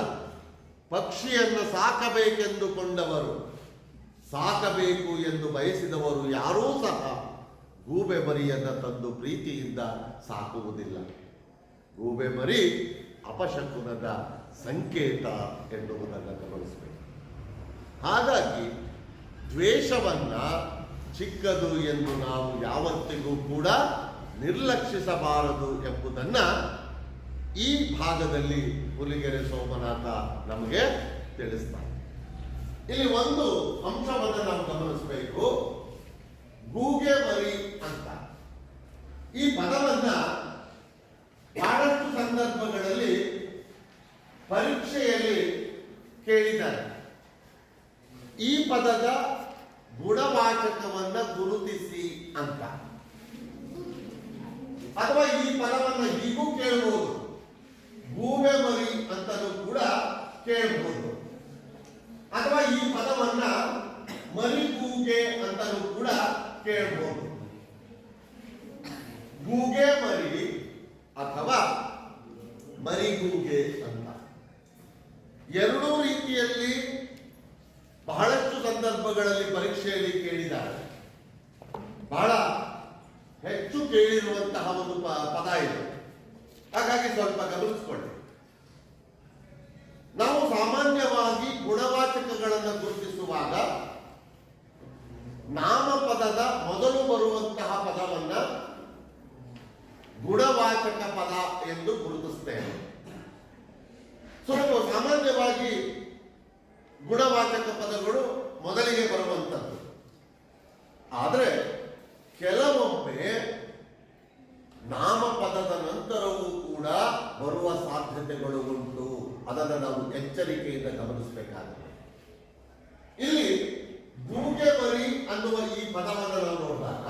ಪಕ್ಷಿಯನ್ನು ಸಾಕಬೇಕೆಂದುಕೊಂಡವರು, ಸಾಕಬೇಕು ಎಂದು ಬಯಸಿದವರು ಯಾರೂ ಸಹ ಗೂಬೆ ಮರಿಯನ್ನು ತಂದು ಪ್ರೀತಿಯಿಂದ ಸಾಕುವುದಿಲ್ಲ. ಗೂಬೆ ಮರಿ ಅಪಶಕುನದ ಸಂಕೇತ ಎನ್ನುವುದನ್ನು ಗಮನಿಸಬೇಕು. ಹಾಗಾಗಿ ದ್ವೇಷವನ್ನ ಚಿಕ್ಕದು ಎಂದು ನಾವು ಯಾವತ್ತಿಗೂ ಕೂಡ ನಿರ್ಲಕ್ಷಿಸಬಾರದು ಎಂಬುದನ್ನ ಈ ಭಾಗದಲ್ಲಿ ಹುಲಿಗೆರೆ ಸೋಮನಾಥ ನಮಗೆ ತಿಳಿಸ್ತಾರೆ. ಇಲ್ಲಿ ಒಂದು ಅಂಶವನ್ನು ನಾವು ಗಮನಿಸಬೇಕು. ಗೂಗೆ ಮರಿ ಅಂತ ಈ ಪದವನ್ನ ಬಹಳಷ್ಟು ಸಂದರ್ಭಗಳಲ್ಲಿ ಪರೀಕ್ಷೆಯಲ್ಲಿ ಕೇಳಿದ್ದಾರೆ. ಈ ಪದದ ಗುಣವಾಚಕವನ್ನ ಗುರುತಿಸಿ ಅಂತ. ಅಥವಾ ಈ ಪದವನ್ನ ಹೀಗೂ ಕೇಳಬಹುದು, ಗೂಬೆ ಮರಿ ಅಂತಲೂ ಕೂಡ ಕೇಳಬಹುದು. ಅಥವಾ ಈ ಪದವನ್ನ ಮರಿಗೂಗೆ ಅಂತಲೂ ಕೂಡ ಕೇಳಬಹುದು. ಗೂಗೆ ಮರಿ ಅಥವಾ ಮರಿಗೂಗೆ ಅಂತ ಎರಡೂ ರೀತಿಯಲ್ಲಿ ಬಹಳಷ್ಟು ಸಂದರ್ಭಗಳಲ್ಲಿ ಪರೀಕ್ಷೆಯಲ್ಲಿ ಕೇಳಿದ್ದಾರೆ. ಬಹಳ ಹೆಚ್ಚು ಕೇಳಿರುವಂತಹ ಒಂದು ಪದ ಇದೆ. ಹಾಗಾಗಿ ಸ್ವಲ್ಪ ಗಮನಿಸಿಕೊಳ್ಳಿ. ನಾವು ಸಾಮಾನ್ಯವಾಗಿ ಗುಣವಾಚಕಗಳನ್ನು ಗುರುತಿಸುವಾಗ ನಾಮಪದದ ಮೊದಲು ಬರುವಂತಹ ಪದವನ್ನ ಗುಣವಾಚಕ ಪದ ಎಂದು ಗುರುತಿಸ್ತೇವೆ. ಸಾಮಾನ್ಯವಾಗಿ ಗುಣವಾಚಕ ಪದಗಳು ಮೊದಲಿಗೆ ಬರುವಂಥದ್ದು. ಆದರೆ ಕೆಲವೊಮ್ಮೆ ನಾಮಪದದ ನಂತರವೂ ಕೂಡ ಬರುವ ಸಾಧ್ಯತೆಗಳು ಉಂಟು. ಅದನ್ನು ನಾವು ಎಚ್ಚರಿಕೆಯಿಂದ ಗಮನಿಸಬೇಕಾಗಿದೆ. ಇಲ್ಲಿ ಗೂಗೆ ಮರಿ ಅನ್ನುವ ಈ ಪದವನ್ನು ನಾವು ನೋಡಿದಾಗ,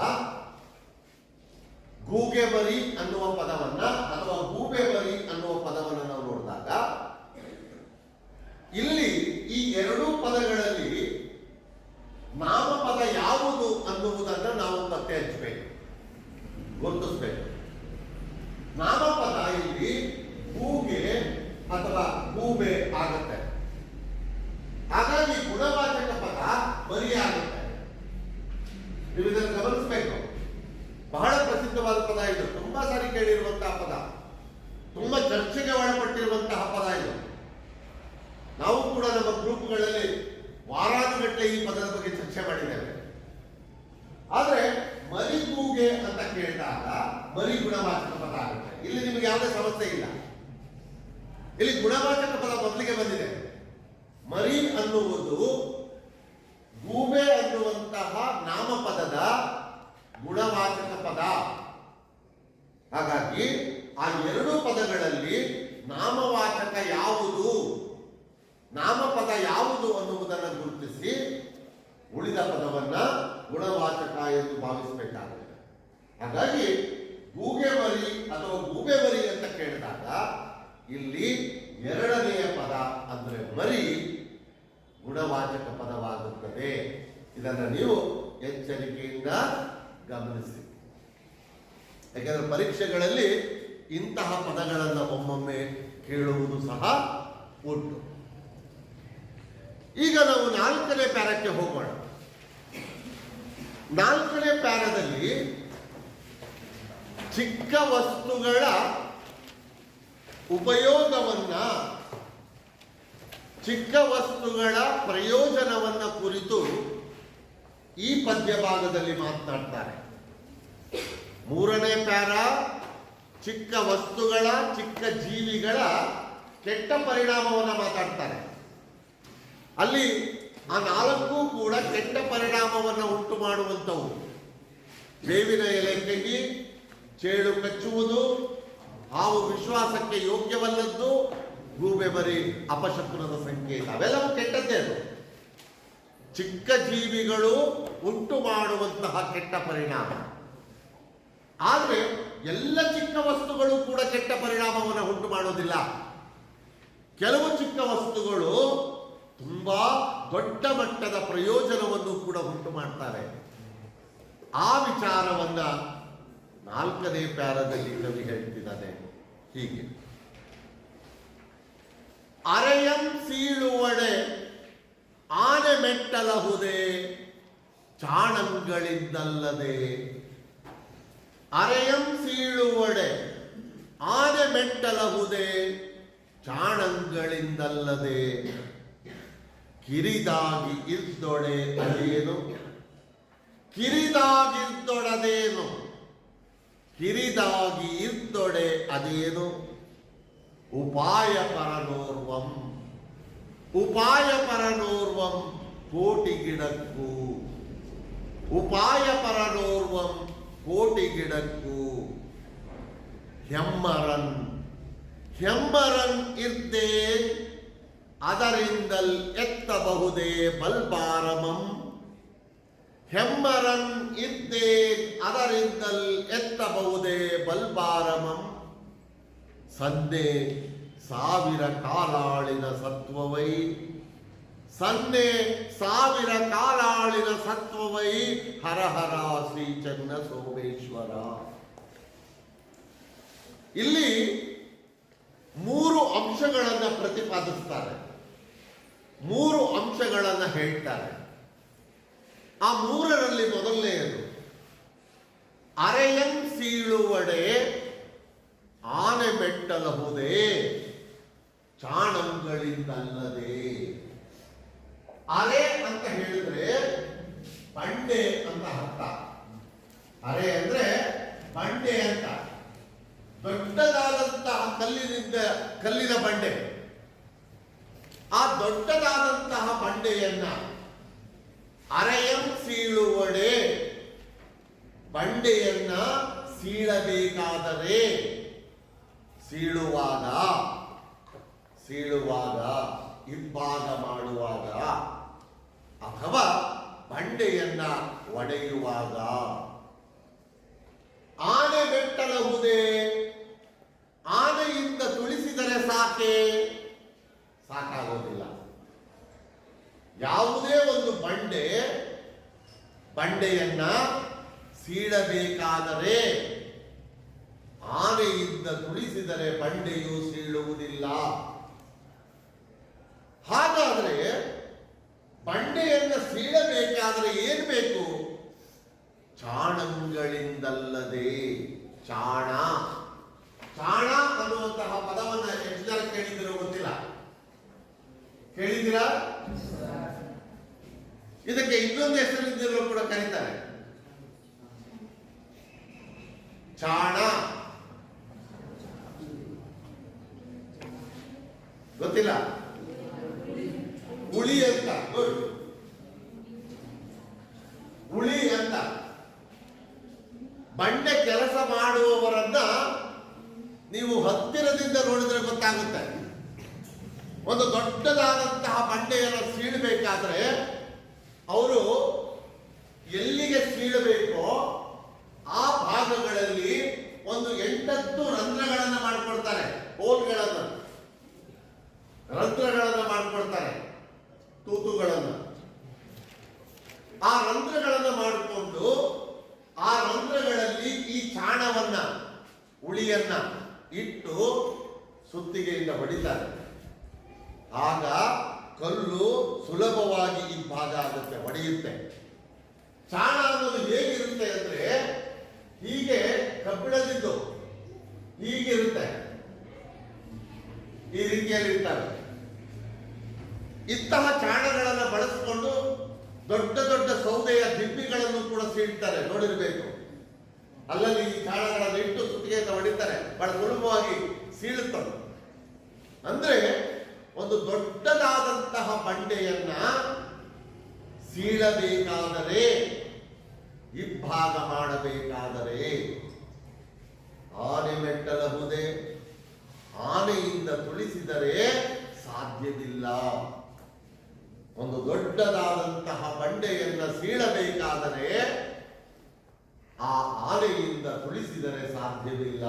ಗೂಗೆ ಮರಿ ಅನ್ನುವ ಪದವನ್ನ ಅಥವಾ ಗೂಬೆ ಮರಿ ಅನ್ನುವ ಪದವನ್ನು ನಾವು ನೋಡಿದಾಗ, ಇಲ್ಲಿ ಈ ಎರಡೂ ಪದಗಳಲ್ಲಿ ನಾಮಪದ ಯಾವುದು ಅನ್ನುವುದನ್ನು ನಾವು ಪತ್ತೆ ಹಚ್ಚಬೇಕು, ಗುರುತಿಸಬೇಕು. ನಾಮಪದ ಇಲ್ಲಿ ಗೂಗೆ ಅಥವಾ ಗೂಬೆ ಆಗುತ್ತೆ. ಹಾಗಾಗಿ ಗುಣವಾಚಕ ಪದ ಮರಿ ಆಗುತ್ತೆ. ನೀವು ಇದನ್ನು ಗಮನಿಸಬೇಕು. ಬಹಳ ಪ್ರಸಿದ್ಧವಾದ ಪದ ಇದು. ತುಂಬಾ ಸಾರಿ ಕೇಳಿರುವಂತಹ ಪದ, ತುಂಬಾ ಚರ್ಚೆಗೆ ಒಳಪಟ್ಟಿರುವಂತಹ ಪದ ಇದು. ನಾವು ಕೂಡ ನಮ್ಮ ಗ್ರೂಪ್ಗಳಲ್ಲಿ ವಾರಾನುಗಟ್ಟಲೆ ಈ ಪದದ ಬಗ್ಗೆ ಚರ್ಚೆ ಮಾಡಿದ್ದೇವೆ. ಆದರೆ ಮರಿಗೂಗೆ ಅಂತ ಕೇಳಿದಾಗ ಮರಿ ಗುಣವಾಚಕ ಪದ ಆಗುತ್ತೆ. ಇಲ್ಲಿ ನಿಮಗೆ ಯಾವುದೇ ಸಮಸ್ಯೆ ಇಲ್ಲ. ಇಲ್ಲಿ ಗುಣವಾಚಕ ಪದ ಮೊದಲಿಗೆ ಬಂದಿದೆ. ಮರಿ ಅನ್ನುವುದು ಗೂಬೆ ಅನ್ನುವಂತಹ ನಾಮಪದದ ಗುಣವಾಚಕ ಪದ. ಹಾಗಾಗಿ ಆ ಎರಡು ಪದಗಳಲ್ಲಿ ನಾಮವಾಚಕ ಯಾವುದು, ನಾಮಪದ ಯಾವುದು ಅನ್ನುವುದನ್ನು ಗುರುತಿಸಿ ಉಳಿದ ಪದವನ್ನ ಗುಣವಾಚಕ ಎಂದು ಭಾವಿಸಬೇಕಾಗುತ್ತೆ. ಹಾಗಾಗಿ ಗೂಗೆ ಮರಿ ಅಥವಾ ಗೂಬೆ ಮರಿ ಅಂತ ಕೇಳಿದಾಗ ಇಲ್ಲಿ ಎರಡನೆಯ ಪದ ಅಂದ್ರೆ ಮರಿ ಗುಣವಾಚಕ ಪದವಾಗುತ್ತದೆ. ಇದನ್ನು ನೀವು ಎಚ್ಚರಿಕೆಯಿಂದ ಗಮನಿಸಿ. ಯಾಕೆಂದ್ರೆ ಪರೀಕ್ಷೆಗಳಲ್ಲಿ ಇಂತಹ ಪದಗಳನ್ನು ಒಮ್ಮೊಮ್ಮೆ ಕೇಳುವುದು ಸಹ ಉಂಟು. ಈಗ ನಾವು 4ನೇ ಪ್ಯಾರಕ್ಕೆ ಹೋಗೋಣ. 4ನೇ ಪ್ಯಾರದಲ್ಲಿ ಚಿಕ್ಕ ವಸ್ತುಗಳ ಉಪಯೋಗವನ್ನ, ಚಿಕ್ಕ ವಸ್ತುಗಳ ಪ್ರಯೋಜನವನ್ನ ಕುರಿತು ಈ ಪದ್ಯ ಭಾಗದಲ್ಲಿ ಮಾತನಾಡ್ತಾರೆ. 3ನೇ ಪ್ಯಾರ ಚಿಕ್ಕ ವಸ್ತುಗಳ, ಚಿಕ್ಕ ಜೀವಿಗಳ ಕೆಟ್ಟ ಪರಿಣಾಮವನ್ನು ಮಾತಾಡ್ತಾರೆ. ಅಲ್ಲಿ ಆ 4 ಕೂಡ ಕೆಟ್ಟ ಪರಿಣಾಮವನ್ನು ಉಂಟು ಮಾಡುವಂಥವು. ಬೇವಿನ ಎಲೆ ಕಹಿ, ಚೇಳು ಕಚ್ಚುವುದು, ಹಾವು ವಿಶ್ವಾಸಕ್ಕೆ ಯೋಗ್ಯವಲ್ಲದ್ದು, ಗೂಬೆ ಮರಿ ಅಪಶಕುನದ ಸಂಕೇತ. ಅವೆಲ್ಲವೂ ಕೆಟ್ಟದ್ದೇ. ಅದು ಚಿಕ್ಕ ಜೀವಿಗಳು ಉಂಟು ಮಾಡುವಂತಹ ಕೆಟ್ಟ ಪರಿಣಾಮ. ಆದರೆ ಎಲ್ಲ ಚಿಕ್ಕ ವಸ್ತುಗಳು ಕೂಡ ಕೆಟ್ಟ ಪರಿಣಾಮವನ್ನು ಉಂಟು ಮಾಡೋದಿಲ್ಲ. ಕೆಲವು ಚಿಕ್ಕ ವಸ್ತುಗಳು ತುಂಬಾ ದೊಡ್ಡ ಮಟ್ಟದ ಪ್ರಯೋಜನವನ್ನು ಕೂಡ ಉಂಟು ಮಾಡ್ತಾರೆ. ಆ ವಿಚಾರವನ್ನ 4ನೇ ಪ್ಯಾರದಲ್ಲಿ ಕವಿ ಹೇಳ್ತಿದ್ದಾನೆ ಹೀಗೆ: ಅರೆಯಂ ಸೀಳುವಡೆ ಆನೆ ಮೆಟ್ಟಲಹುದೇ ಚಾಣಂಗಳಿಂದಲ್ಲದೆ. ಅರೆಯಂ ಸೀಳುವಡೆ ಆನೆ ಮೆಟ್ಟಲಹುದೇ ಚಾಣಂಗಳಿಂದಲ್ಲದೆ. ಕಿರಿದಾಗಿ ಇದ್ದೊಡೆ ಅದೇನು, ಕಿರಿದಾಗಿದ್ದೊಡದೇನು, ಕಿರಿದಾಗಿ ಇದ್ದೊಡೆ ಅದೇನು. ಉಪಾಯ ಪರನೋರ್ವಂ, ಉಪಾಯ ಪರನೋರ್ವಂ ಕೋಟಿ ಗಿಡಕ್ಕೂ, ಉಪಾಯ ಪರನೋರ್ವಂ ಕೋಟಿ ಗಿಡಕ್ಕೂ. ಹೆಮ್ಮರನ್, ಹೆಮ್ಮರನ್ ಇರ್ದೇ ಅದರಿಂದಲ್ ಎತ್ತಬಹುದೇ ಬಲ್ಬಾರಮಂ. ಹೆಮ್ಮರನ್ ಇದ್ದೇ ಅದರಿಂದಲ್ ಎತ್ತಬಹುದೇ ಬಲ್ಬಾರಮಂ ಸನ್ನೆ ಸಾವಿರ ಕಾಲಾಳಿನ ಸತ್ವವೈ ಸನ್ನೆ ಸಾವಿರ ಕಾಲಾಳಿನ ಸತ್ವವೈ ಹರ ಹರ ಶ್ರೀ ಚನ್ನ ಸೋಮೇಶ್ವರ. ಇಲ್ಲಿ 3 ಅಂಶಗಳನ್ನು ಪ್ರತಿಪಾದಿಸ್ತಾರೆ, 3 ಅಂಶಗಳನ್ನು ಹೇಳ್ತಾರೆ. ಆ 3ರಲ್ಲಿ ಮೊದಲನೆಯದು ಅರೆಯಂ ಸೀಳುವಡೆ ಆನೆ ಮೆಟ್ಟಲಹುದೇ ಚಾಣಂಗಳಿಂದಲ್ಲದೆ. ಅರೆ ಅಂತ ಹೇಳಿದ್ರೆ ಬಂಡೆ ಅಂತ ಅರ್ಥ. ಅರೆ ಅಂದ್ರೆ ಬಂಡೆ ಅಂತ, ದೊಡ್ಡದಾದಂತಹ ಕಲ್ಲಿನ ಬಂಡೆ. ಆ ದೊಡ್ಡದಾದಂತಹ ಬಂಡೆಯನ್ನ ಅರೆಯಂ ಸೀಳುವಡೆ, ಬಂಡೆಯನ್ನ ಸೀಳಬೇಕಾದರೆ ಸೀಳುವಾಗ ಇಬ್ಬಾಗ ಮಾಡುವಾಗ ಅಥವಾ ಬಂಡೆಯನ್ನ ಒಡೆಯುವಾಗ ಆನೆ ಬೆಟ್ಟಲಹುದೇ, ಆನೆಯಿಂದ ತುಳಿಸಿದರೆ ಸಾಕಾಗೋದಿಲ್ಲ. ಯಾವುದೇ ಒಂದು ಬಂಡೆಯನ್ನ ಸೀಳಬೇಕಾದರೆ ಆನೆಯಿಂದ ತುಳಿಸಿದರೆ ಬಂಡೆಯು ಸೀಳುವುದಿಲ್ಲ. ಹಾಗಾದ್ರೆ ಬಂಡೆಯನ್ನ ಸೀಳಬೇಕಾದ್ರೆ ಏನ್ ಬೇಕು? ಚಾಣಗಳಿಂದಲ್ಲದೆ. ಚಾಣ ಅನ್ನುವಂತಹ ಪದವನ್ನ ಎಷ್ಟು ಜನ ಕೇಳಿದಿರೋ ಗೊತ್ತಿಲ್ಲ. ಕೇಳಿದಿರಾ? ಇದಕ್ಕೆ ಇನ್ನೊಂದು ಹೆಸರಿದ್ದರೂ ಕೂಡ ಕರೀತಾರೆ, ಚಾಣ. ಗೊತ್ತಿಲ್ಲ? ಉಳಿ ಅಂತ, ಉಳಿ ಅಂತ. ಬಂಡೆ ಕೆಲಸ ಮಾಡುವವರನ್ನ ನೀವು ಹತ್ತಿರದಿಂದ ನೋಡಿದ್ರೆ ಗೊತ್ತಾಗುತ್ತೆ. ಒಂದು ದೊಡ್ಡದಾದಂತಹ ಬಂಡೆಯನ್ನು ಸೀಳಬೇಕಾದ್ರೆ ಅವರು ಎಲ್ಲಿಗೆ ಸೀಳಬೇಕೋ ಆ ಭಾಗಗಳಲ್ಲಿ ಒಂದು 8 ರಂಧ್ರಗಳನ್ನು ಮಾಡಿಕೊಳ್ತಾರೆ, ರಂಧ್ರಗಳನ್ನು ಮಾಡಿಕೊಳ್ತಾರೆ, ತೂತುಗಳನ್ನು. ಆ ರಂಧ್ರಗಳನ್ನು ಮಾಡಿಕೊಂಡು ಆ ರಂಧ್ರಗಳಲ್ಲಿ ಈ ಚಾಣವನ್ನ, ಉಳಿಯನ್ನ ಇಟ್ಟು ಸುತ್ತಿಗೆಯಿಂದ ಹೊಡಿತಾರೆ. ಆಗ ಕಲ್ಲು ಸುಲಭವಾಗಿ ಈ ಭಾಗ ಆಗುತ್ತೆ, ಹೊಡೆಯುತ್ತೆ. ಚಾಣ ಅನ್ನೋದು ಹೇಗಿರುತ್ತೆ ಅಂದ್ರೆ ಹೀಗೆ ಕಬ್ಬಿಣದಿದ್ದು ಹೀಗಿರುತ್ತೆ, ಈ ರೀತಿಯಲ್ಲಿ ಇರ್ತವೆ. ಇಂತಹ ಚಾಣಗಳನ್ನು ಬಳಸಿಕೊಂಡು ದೊಡ್ಡ ದೊಡ್ಡ ಸೌದೆಯ ದಿಬ್ಬಿಗಳನ್ನು ಕೂಡ ಸೀಳ್ತಾರೆ, ನೋಡಿರ್ಬೇಕು. ಅಲ್ಲಲ್ಲಿ ಈ ಚಾಣಗಳನ್ನು ಇಟ್ಟು ಸುತ್ತಿಗೆಯಿಂದ ಹೊಡಿತಾರೆ, ಬಹಳ ಸುಲಭವಾಗಿ ಸೀಳುತ್ತದೆ. ಅಂದ್ರೆ ಒಂದು ದೊಡ್ಡದಾದಂತಹ ಬಂಡೆಯನ್ನ ಸೀಳಬೇಕಾದರೆ, ಇಬ್ಬಾಗ ಮಾಡಬೇಕಾದರೆ ಆನೆ ಮೆಟ್ಟಲಹುದೇ, ಆನೆಯಿಂದ ತುಳಿಸಿದರೆ ಸಾಧ್ಯವಿಲ್ಲ. ಒಂದು ದೊಡ್ಡದಾದಂತಹ ಬಂಡೆಯನ್ನ ಸೀಳಬೇಕಾದರೆ ಆ ಆನೆಯಿಂದ ತುಳಿಸಿದರೆ ಸಾಧ್ಯವಿಲ್ಲ.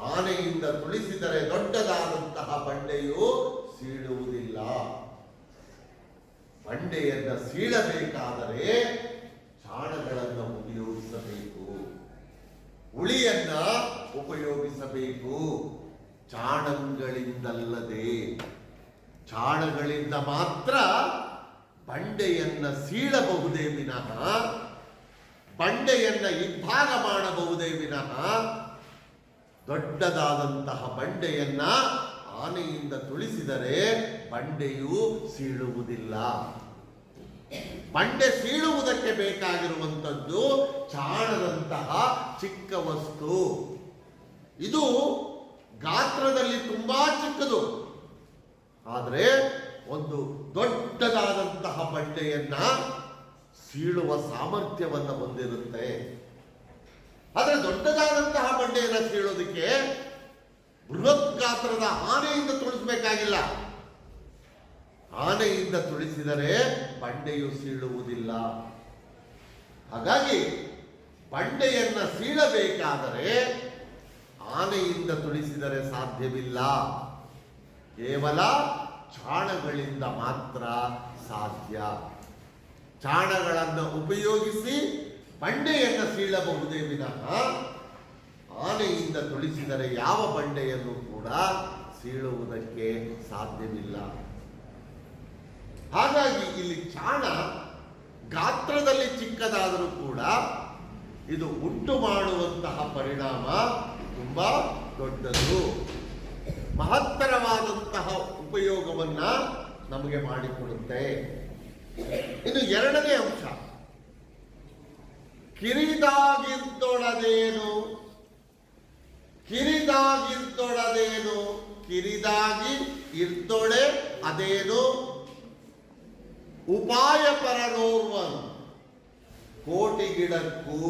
ಆನೆಯಿಂದ ತುಳಿಸಿದರೆ ದೊಡ್ಡದಾದಂತಹ ಬಂಡೆಯು ಸೀಳುವುದಿಲ್ಲ. ಬಂಡೆಯನ್ನ ಸೀಳಬೇಕಾದರೆ ಚಾಣಗಳನ್ನು ಉಪಯೋಗಿಸಬೇಕು, ಉಳಿಯನ್ನ ಉಪಯೋಗಿಸಬೇಕು. ಚಾಣಗಳಿಂದಲ್ಲದೆ, ಚಾಣಗಳಿಂದ ಮಾತ್ರ ಬಂಡೆಯನ್ನ ಸೀಳಬಹುದೇ ವಿನಃ, ಬಂಡೆಯನ್ನ ಇಬ್ಬಾಗ ಮಾಡಬಹುದೇ ವಿನಃ ದೊಡ್ಡದಾದಂತಹ ಬಂಡೆಯನ್ನ ಆನೆಯಿಂದ ತುಳಿಸಿದರೆ ಬಂಡೆಯು ಸೀಳುವುದಿಲ್ಲ. ಬಂಡೆ ಸೀಳುವುದಕ್ಕೆ ಬೇಕಾಗಿರುವಂಥದ್ದು ಚಾಣದಂತಹ ಚಿಕ್ಕ ವಸ್ತು. ಇದು ಗಾತ್ರದಲ್ಲಿ ತುಂಬಾ ಚಿಕ್ಕದು, ಆದರೆ ಒಂದು ದೊಡ್ಡದಾದಂತಹ ಬಂಡೆಯನ್ನ ಸೀಳುವ ಸಾಮರ್ಥ್ಯವನ್ನು ಹೊಂದಿರುತ್ತೆ. ಆದರೆ ದೊಡ್ಡದಾದಂತಹ ಬಂಡೆಯನ್ನು ಸೀಳೋದಕ್ಕೆ ಬೃಹತ್ ಗಾತ್ರದ ಆನೆಯಿಂದ ತುಳಿಸಬೇಕಾಗಿಲ್ಲ. ಆನೆಯಿಂದ ತುಳಿಸಿದರೆ ಬಂಡೆಯು ಸೀಳುವುದಿಲ್ಲ. ಹಾಗಾಗಿ ಬಂಡೆಯನ್ನ ಸೀಳಬೇಕಾದರೆ ಆನೆಯಿಂದ ತುಳಿಸಿದರೆ ಸಾಧ್ಯವಿಲ್ಲ, ಕೇವಲ ಚಾಣಗಳಿಂದ ಮಾತ್ರ ಸಾಧ್ಯ. ಚಾಣಗಳನ್ನು ಉಪಯೋಗಿಸಿ ಬಂಡೆಯನ್ನು ಸೀಳಬಹುದೇ ವಿನಃ ಆನೆಯಿಂದ ತುಳಿಸಿದರೆ ಯಾವ ಬಂಡೆಯನ್ನು ಕೂಡ ಸೀಳುವುದಕ್ಕೆ ಸಾಧ್ಯವಿಲ್ಲ. ಹಾಗಾಗಿ ಇಲ್ಲಿ ಚಾಣ ಗಾತ್ರದಲ್ಲಿ ಚಿಕ್ಕದಾದರೂ ಕೂಡ ಇದು ಉಂಟು ಮಾಡುವಂತಹ ಪರಿಣಾಮ ತುಂಬಾ ದೊಡ್ಡದು, ಮಹತ್ತರವಾದಂತಹ ಉಪಯೋಗವನ್ನ ನಮಗೆ ಮಾಡಿಕೊಡುತ್ತೆ. ಇನ್ನು ಎರಡನೇ ಅಂಶ, ಕಿರಿದಾಗಿದ್ದೊಳದೇನು, ಕಿರಿದಾಗಿದ್ದೊಳದೇನು, ಕಿರಿದಾಗಿ ಇರ್ತೊಳೆ ಅದೇನು, ಉಪಾಯ ಪರನೋರ್ವನು ಕೋಟಿಗಿಡಕ್ಕೂ,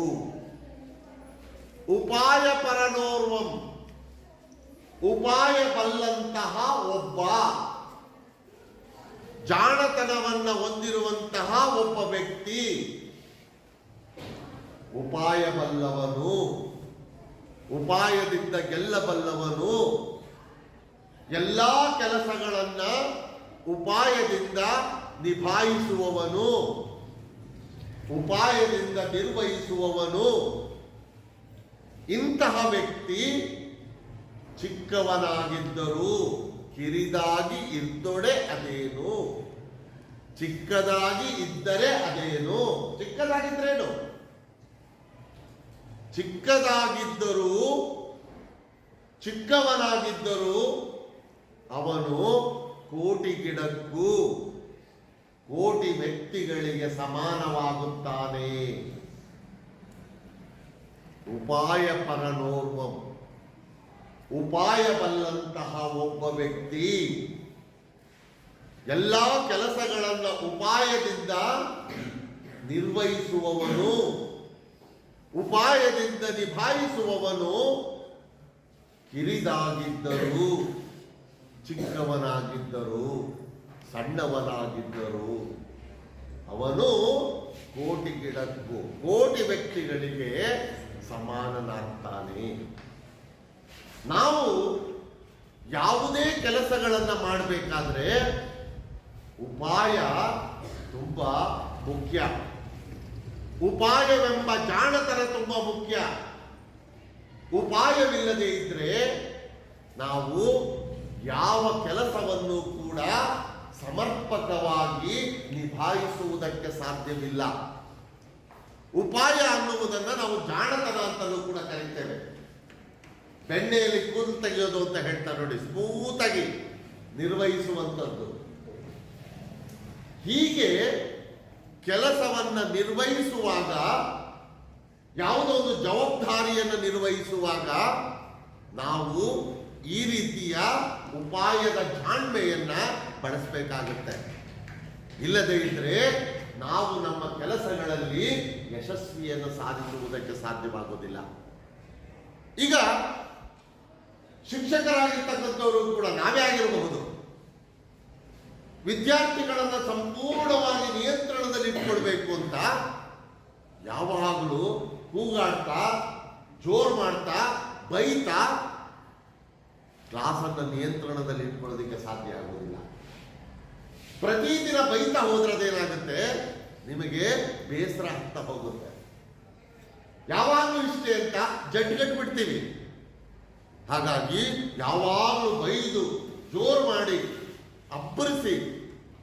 ಉಪಾಯ ಪರನೋರ್ವಂ ಉಪಾಯ ಬಲ್ಲಂತಹ ಒಬ್ಬ, ಜಾಣತನವನ್ನ ಹೊಂದಿರುವಂತಹ ಒಬ್ಬ ವ್ಯಕ್ತಿ, ಉಪಾಯ ಬಲ್ಲವನು, ಉಪಾಯದಿಂದ ಗೆಲ್ಲಬಲ್ಲವನು, ಎಲ್ಲಾ ಕೆಲಸಗಳನ್ನ ಉಪಾಯದಿಂದ ನಿಭಾಯಿಸುವವನು, ಉಪಾಯದಿಂದ ನಿರ್ವಹಿಸುವವನು. ಇಂತಹ ವ್ಯಕ್ತಿ ಚಿಕ್ಕವನಾಗಿದ್ದರೂ ಕಿರಿದಾಗಿ ಇದ್ದೊಡೆ ಅದೇನು, ಚಿಕ್ಕದಾಗಿ ಇದ್ದರೆ ಅದೇನು. ಚಿಕ್ಕದಾಗಿದ್ರೇನು? ಚಿಕ್ಕದಾಗಿದ್ದರೂ ಚಿಕ್ಕವನಾಗಿದ್ದರೂ ಅವನು ಕೋಟಿ ಗಿಡಕ್ಕೂ ಕೋಟಿ ವ್ಯಕ್ತಿಗಳಿಗೆ ಸಮಾನವಾಗುತ್ತಾನೆ. ಉಪಾಯ ಪರನೋರ್ವಂ ಉಪಾಯ ಬಲ್ಲಂತಹ ಒಬ್ಬ ವ್ಯಕ್ತಿ, ಎಲ್ಲ ಕೆಲಸಗಳನ್ನ ಉಪಾಯದಿಂದ ನಿರ್ವಹಿಸುವವನು, ಉಪಾಯದಿಂದ ನಿಭಾಯಿಸುವವನು, ಕಿರಿದಾಗಿದ್ದರೂ ಚಿಕ್ಕವನಾಗಿದ್ದರೂ ಸಣ್ಣವನಾಗಿದ್ದರೂ ಅವನು ಕೋಟಿ ಗಿಡಕ್ಕೂ ಕೋಟಿ ವ್ಯಕ್ತಿಗಳಿಗೆ ಸಮಾನನಾಗ್ತಾನೆ. ನಾವು ಯಾವುದೇ ಕೆಲಸಗಳನ್ನು ಮಾಡಬೇಕಾದ್ರೆ ಉಪಾಯ ತುಂಬಾ ಮುಖ್ಯ. ಉಪಾಯವೆಂಬ ಜಾಣತನ ತುಂಬಾ ಮುಖ್ಯ. ಉಪಾಯವಿಲ್ಲದೆ ಇದ್ರೆ ನಾವು ಯಾವ ಕೆಲಸವನ್ನು ಕೂಡ ಸಮರ್ಪಕವಾಗಿ ನಿಭಾಯಿಸುವುದಕ್ಕೆ ಸಾಧ್ಯವಿಲ್ಲ. ಉಪಾಯ ಅನ್ನುವುದನ್ನು ನಾವು ಜಾಣತನ ಅಂತಲೂ ಕೂಡ ಕರೀತೇವೆ. ಬೆಣ್ಣೆಯಲ್ಲಿ ಕೂದಲು ತೆಗೆಯೋದು ಅಂತ ಹೇಳ್ತಾರೆ ನೋಡಿ, ಸ್ಮೂತಾಗಿ ನಿರ್ವಹಿಸುವಂಥದ್ದು. ಹೀಗೆ ಕೆಲಸವನ್ನ ನಿರ್ವಹಿಸುವಾಗ, ಯಾವುದೋ ಒಂದು ಜವಾಬ್ದಾರಿಯನ್ನು ನಿರ್ವಹಿಸುವಾಗ ನಾವು ಈ ರೀತಿಯ ಉಪಾಯದ ಜಾಣ್ಮೆಯನ್ನ ಬಳಸಬೇಕಾಗುತ್ತೆ. ಇಲ್ಲದೇ ಇದ್ರೆ ನಾವು ನಮ್ಮ ಕೆಲಸಗಳಲ್ಲಿ ಯಶಸ್ವಿಯನ್ನು ಸಾಧಿಸುವುದಕ್ಕೆ ಸಾಧ್ಯವಾಗುವುದಿಲ್ಲ. ಈಗ ಶಿಕ್ಷಕರಾಗಿರ್ತಕ್ಕಂಥವರು ಕೂಡ ನಾವೇ ಆಗಿರಬಹುದು. ವಿದ್ಯಾರ್ಥಿಗಳನ್ನು ಸಂಪೂರ್ಣವಾಗಿ ನಿಯಂತ್ರಣದಲ್ಲಿ ಇಟ್ಕೊಳ್ಬೇಕು ಅಂತ ಯಾವಾಗಲೂ ಕೂಗಾಡ್ತಾ, ಜೋರು ಮಾಡ್ತಾ, ಬೈತಾ ಕ್ಲಾಸನ್ನು ನಿಯಂತ್ರಣದಲ್ಲಿ ಇಟ್ಕೊಳ್ಳೋದಕ್ಕೆ ಸಾಧ್ಯ ಆಗುವುದಿಲ್ಲ. ಪ್ರತಿದಿನ ಬೈತಾ ಹೋದ್ರದೇನಾಗುತ್ತೆ, ನಿಮಗೆ ಬೇಸರ ಆಗ್ತಾ ಹೋಗುತ್ತೆ. ಯಾವಾಗಲೂ ಇಷ್ಟೇ ಅಂತ ಜಡ್ಗಟ್ಬಿಡ್ತೀವಿ. ಹಾಗಾಗಿ ಯಾವಾಗಲೂ ಬೈದು ಜೋರು ಮಾಡಿ ಅಬ್ಬರಿಸಿ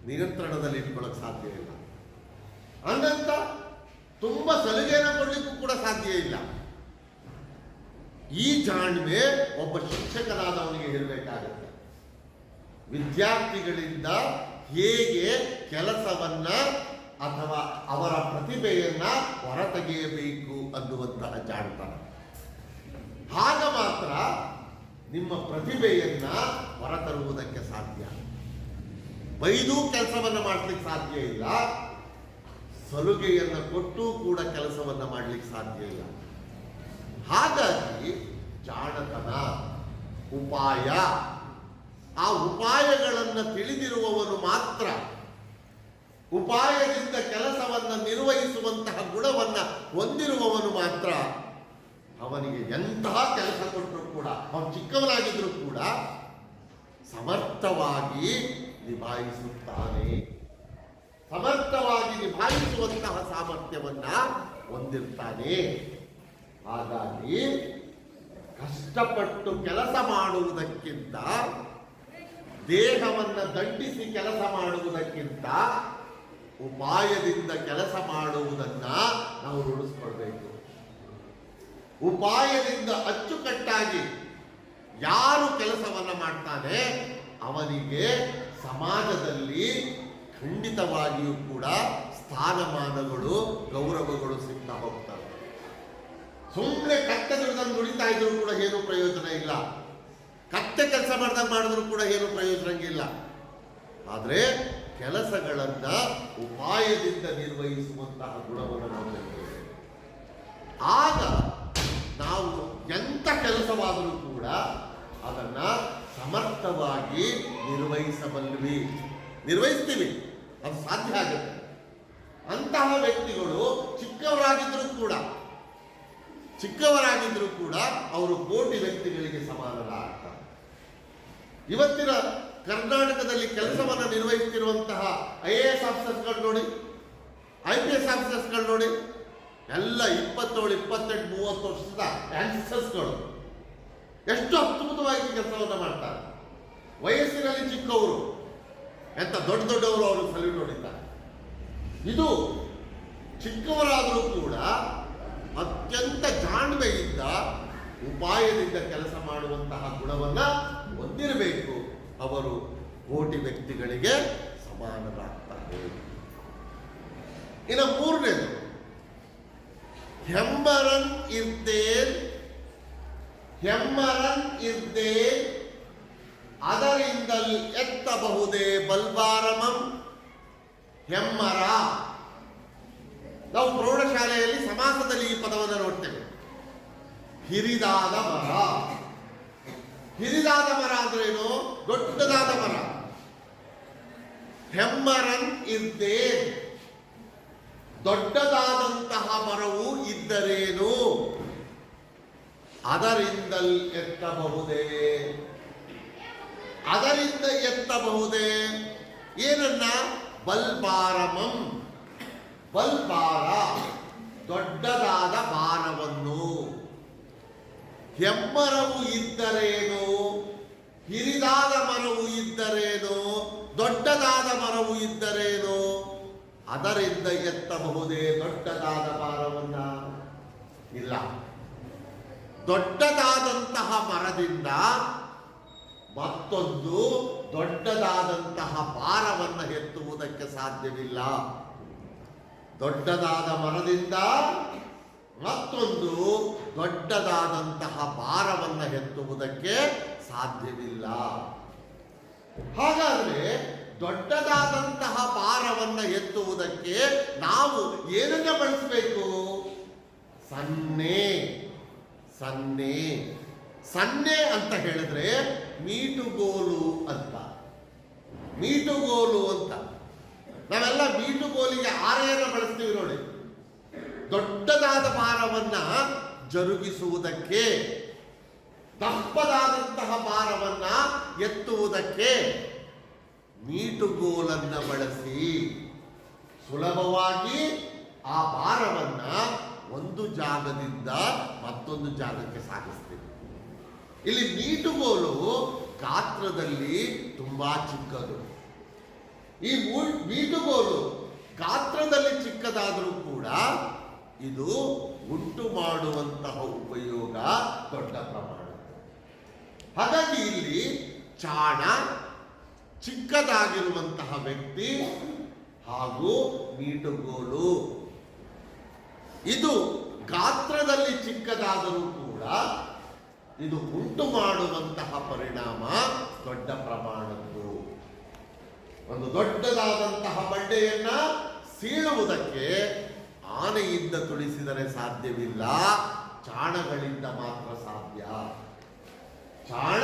ನಿಯಂತ್ರಣದಲ್ಲಿ ಇಟ್ಕೊಳ್ಳೋಕೆ ಸಾಧ್ಯ ಇಲ್ಲ. ಹಂಗಂತ ತುಂಬಾ ಸಲಿಗೆಯನ್ನು ಕೊಡ್ಲಿಕ್ಕೂ ಕೂಡ ಸಾಧ್ಯ ಇಲ್ಲ. ಈ ಜಾಣ್ಮೆ ಒಬ್ಬ ಶಿಕ್ಷಕನಾದವನಿಗೆ ಇರಬೇಕಾಗುತ್ತೆ. ವಿದ್ಯಾರ್ಥಿಗಳಿಂದ ಹೇಗೆ ಕೆಲಸವನ್ನ ಅಥವಾ ಅವರ ಪ್ರತಿಭೆಯನ್ನ ಹೊರತೆಗೆಯಬೇಕು ಅನ್ನುವಂತಹ ಜಾಣತನ. ಆಗ ಮಾತ್ರ ನಿಮ್ಮ ಪ್ರತಿಭೆಯನ್ನ ಹೊರತರುವುದಕ್ಕೆ ಸಾಧ್ಯ. ಬೈದು ಕೆಲಸವನ್ನ ಮಾಡಲಿಕ್ಕೆ ಸಾಧ್ಯ ಇಲ್ಲ, ಸಲುಗೆಯನ್ನು ಕೊಟ್ಟು ಕೂಡ ಕೆಲಸವನ್ನ ಮಾಡಲಿಕ್ಕೆ ಸಾಧ್ಯ ಇಲ್ಲ. ಹಾಗಾಗಿ ಜಾಣತನ, ಉಪಾಯ, ಆ ಉಪಾಯ ಉಪಾಯಗಳನ್ನು ತಿಳಿದಿರುವವನು ಮಾತ್ರ, ಉಪಾಯದಿಂದ ಕೆಲಸವನ್ನು ನಿರ್ವಹಿಸುವಂತಹ ಗುಣವನ್ನು ಹೊಂದಿರುವವನು ಮಾತ್ರ ಅವನಿಗೆ ಎಂತಹ ಕೆಲಸ ಕೊಟ್ಟರೂ ಕೂಡ, ಅವನು ಚಿಕ್ಕವನಾಗಿದ್ರೂ ಕೂಡ ಸಮರ್ಥವಾಗಿ ನಿಭಾಯಿಸುತ್ತಾನೆ. ಸಮರ್ಥವಾಗಿ ನಿಭಾಯಿಸುವಂತಹ ಸಾಮರ್ಥ್ಯವನ್ನ ಹೊಂದಿರ್ತಾನೆ. ಹಾಗಾಗಿ ಕಷ್ಟಪಟ್ಟು ಕೆಲಸ ಮಾಡುವುದಕ್ಕಿಂತ, ದೇಹವನ್ನು ದಂಡಿಸಿ ಕೆಲಸ ಮಾಡುವುದಕ್ಕಿಂತ ಉಪಾಯದಿಂದ ಕೆಲಸ ಮಾಡುವುದನ್ನ ನಾವು ರೂಢಿಸ್ಕೊಳ್ಬೇಕು. ಉಪಾಯದಿಂದ ಅಚ್ಚುಕಟ್ಟಾಗಿ ಯಾರು ಕೆಲಸವನ್ನ ಮಾಡ್ತಾನೆ ಅವನಿಗೆ ಸಮಾಜದಲ್ಲಿ ಖಂಡಿತವಾಗಿಯೂ ಕೂಡ ಸ್ಥಾನಮಾನಗಳು, ಗೌರವಗಳು ಸಿಗ್ತಾ ಹೋಗ್ತವೆ. ಸುಮ್ಮನೆ ಕತ್ತೆ ದುಡಿದಂಗೆ ದುಡಿತಾ ಇದ್ರು ಕೂಡ ಏನು ಪ್ರಯೋಜನ ಇಲ್ಲ, ಕತ್ತೆ ಕೆಲಸ ಮಾಡಿದ್ರು ಕೂಡ ಏನು ಪ್ರಯೋಜನ ಇಲ್ಲ. ಆದರೆ ಕೆಲಸಗಳನ್ನ ಉಪಾಯದಿಂದ ನಿರ್ವಹಿಸುವಂತಹ ಗುಣವನ್ನು ನಾವು ಹೊಂದಿದ್ದೇವೆ. ಆಗ ನಾವು ಎಂಥ ಕೆಲಸವಾದರೂ ಕೂಡ ಅದನ್ನ ಸಮರ್ಥವಾಗಿ ನಿರ್ವಹಿಸ್ತೀವಿ, ಅದು ಸಾಧ್ಯ ಆಗುತ್ತೆ. ಅಂತಹ ವ್ಯಕ್ತಿಗಳು ಚಿಕ್ಕವರಾಗಿದ್ರೂ ಕೂಡ ಅವರು ಕೋಟಿ ವ್ಯಕ್ತಿಗಳಿಗೆ ಸಮಾನರಾಗ್ತಾರೆ. ಇವತ್ತಿನ ಕರ್ನಾಟಕದಲ್ಲಿ ಕೆಲಸವನ್ನು ನಿರ್ವಹಿಸ್ತಿರುವಂತಹ IAS ಆಫೀಸರ್ಸ್ಗಳು ನೋಡಿ, IPS ಆಫೀಸರ್ಸ್ಗಳು ನೋಡಿ, ಎಲ್ಲ 27, 28, 30 ವರ್ಷದ ಯಂಗ್ಸ್ಟರ್ಸ್ಗಳು ಎಷ್ಟು ಅದ್ಭುತವಾಗಿ ಕೆಲಸವನ್ನು ಮಾಡ್ತಾರೆ. ವಯಸ್ಸಿನಲ್ಲಿ ಚಿಕ್ಕವರು, ಎಂತ ದೊಡ್ಡವರು ಅವರು ಸಲ್ಯೂಟ್ ಹೊಡಿತಾರೆ. ಇದು ಚಿಕ್ಕವರಾದರೂ ಕೂಡ ಅತ್ಯಂತ ಜಾಣ್ಮೆಯಿಂದ ಉಪಾಯದಿಂದ ಕೆಲಸ ಮಾಡುವಂತಹ ಗುಣವನ್ನ ಹೊಂದಿರಬೇಕು. ಅವರು ಕೋಟಿ ವ್ಯಕ್ತಿಗಳಿಗೆ ಸಮಾನರಾಗ್ತಾರೆ. ಇನ್ನು ಮೂರನೇದು, ಹೆಮ್ಮರನ್ ಇರ್ದೇ ಅದರಿಂದಲ್ ಎತ್ತಬಹುದೇ ಬಲ್ಬಾರಮಂ. ಹೆಮ್ಮರ, ನಾವು ಪ್ರೌಢಶಾಲೆಯಲ್ಲಿ ಸಮಾಸದಲ್ಲಿ ಈ ಪದವನ್ನು ನೋಡ್ತೇವೆ. ಹಿರಿದಾದ ಮರ. ಹಿರಿದಾದ ಮರ ಅಂದ್ರೇನು? ದೊಡ್ಡದಾದ ಮರ. ಹೆಮ್ಮರನ್ ಇರ್ದೇ, ದೊಡ್ಡದಾದಂತಹ ಮರವು ಇದ್ದರೇನು ಅದರಿಂದಲ್ ಎತ್ತಬಹುದೇ. ಅದರಿಂದ ಎತ್ತಬಹುದೇ ಏನನ್ನ? ಬಲ್ಬಾರಮಂ, ಬಲ್ಬಾರ, ದೊಡ್ಡದಾದ ಭಾರವನ್ನು. ಹೆಮ್ಮರವು ಇದ್ದರೇನು, ಹಿರಿದಾದ ಮರವು ಇದ್ದರೇನು, ದೊಡ್ಡದಾದ ಮರವು ಇದ್ದರೇನು ಅದರಿಂದ ಎತ್ತಬಹುದೇ ದೊಡ್ಡದಾದ ಭಾರವನ್ನ? ಇಲ್ಲ. ದೊಡ್ಡದಾದಂತಹ ಮರದಿಂದ ಮತ್ತೊಂದು ದೊಡ್ಡದಾದಂತಹ ಭಾರವನ್ನು ಎತ್ತುವುದಕ್ಕೆ ಸಾಧ್ಯವಿಲ್ಲ. ದೊಡ್ಡದಾದ ಮರದಿಂದ ಮತ್ತೊಂದು ದೊಡ್ಡದಾದಂತಹ ಭಾರವನ್ನು ಎತ್ತುವುದಕ್ಕೆ ಸಾಧ್ಯವಿಲ್ಲ. ಹಾಗಾದ್ರೆ ದೊಡ್ಡದಾದಂತಹ ಭಾರವನ್ನು ಎತ್ತುವುದಕ್ಕೆ ನಾವು ಏನನ್ನ ಬಳಸಬೇಕು? ಸನ್ನೆ ಅಂತ ಹೇಳಿದ್ರೆ ಮೀಟುಗೋಲು ಅಂತ. ನಾವೆಲ್ಲ ಮೀಟುಗೋಲಿಗೆ ಆರೆಯನ್ನು ಬಳಸ್ತೀವಿ ನೋಡಿ. ದೊಡ್ಡದಾದ ಭಾರವನ್ನ ಜರುಗಿಸುವುದಕ್ಕೆ, ದಪ್ಪದಾದಂತಹ ಭಾರವನ್ನ ಎತ್ತುವುದಕ್ಕೆ ಮೀಟುಗೋಲನ್ನ ಬಳಸಿ ಸುಲಭವಾಗಿ ಆ ಭಾರವನ್ನ ಒಂದು ಜಾಗದಿಂದ ಮತ್ತೊಂದು ಜಾಗಕ್ಕೆ ಸಾಗಿಸ್ತೀವಿ. ಇಲ್ಲಿ ಮೀಟುಗೋಲು ಗಾತ್ರದಲ್ಲಿ ತುಂಬಾ ಚಿಕ್ಕದು. ಈ ಮೀಟುಗೋಲು ಗಾತ್ರದಲ್ಲಿ ಚಿಕ್ಕದಾದರೂ ಕೂಡ ಇದು ಉಂಟು ಮಾಡುವಂತಹ ಉಪಯೋಗ ದೊಡ್ಡ ಪ್ರಮಾಣ. ಹಾಗಾಗಿ ಇಲ್ಲಿ ಚಾಣ, ಚಿಕ್ಕದಾಗಿರುವಂತಹ ವ್ಯಕ್ತಿ ಹಾಗೂ ಮೀಟುಗೋಲು, ಇದು ಗಾತ್ರದಲ್ಲಿ ಚಿಕ್ಕದಾದರೂ ಕೂಡ ಇದು ಉಂಟು ಮಾಡುವಂತಹ ಪರಿಣಾಮ ದೊಡ್ಡ ಪ್ರಮಾಣದ್ದು. ಒಂದು ದೊಡ್ಡದಾದಂತಹ ಬಂಡೆಯನ್ನ ಸೀಳುವುದಕ್ಕೆ ಆನೆಯಿಂದ ತುಳಿಸಿದರೆ ಸಾಧ್ಯವಿಲ್ಲ, ಚಾಣಗಳಿಂದ ಮಾತ್ರ ಸಾಧ್ಯ. ಚಾಣ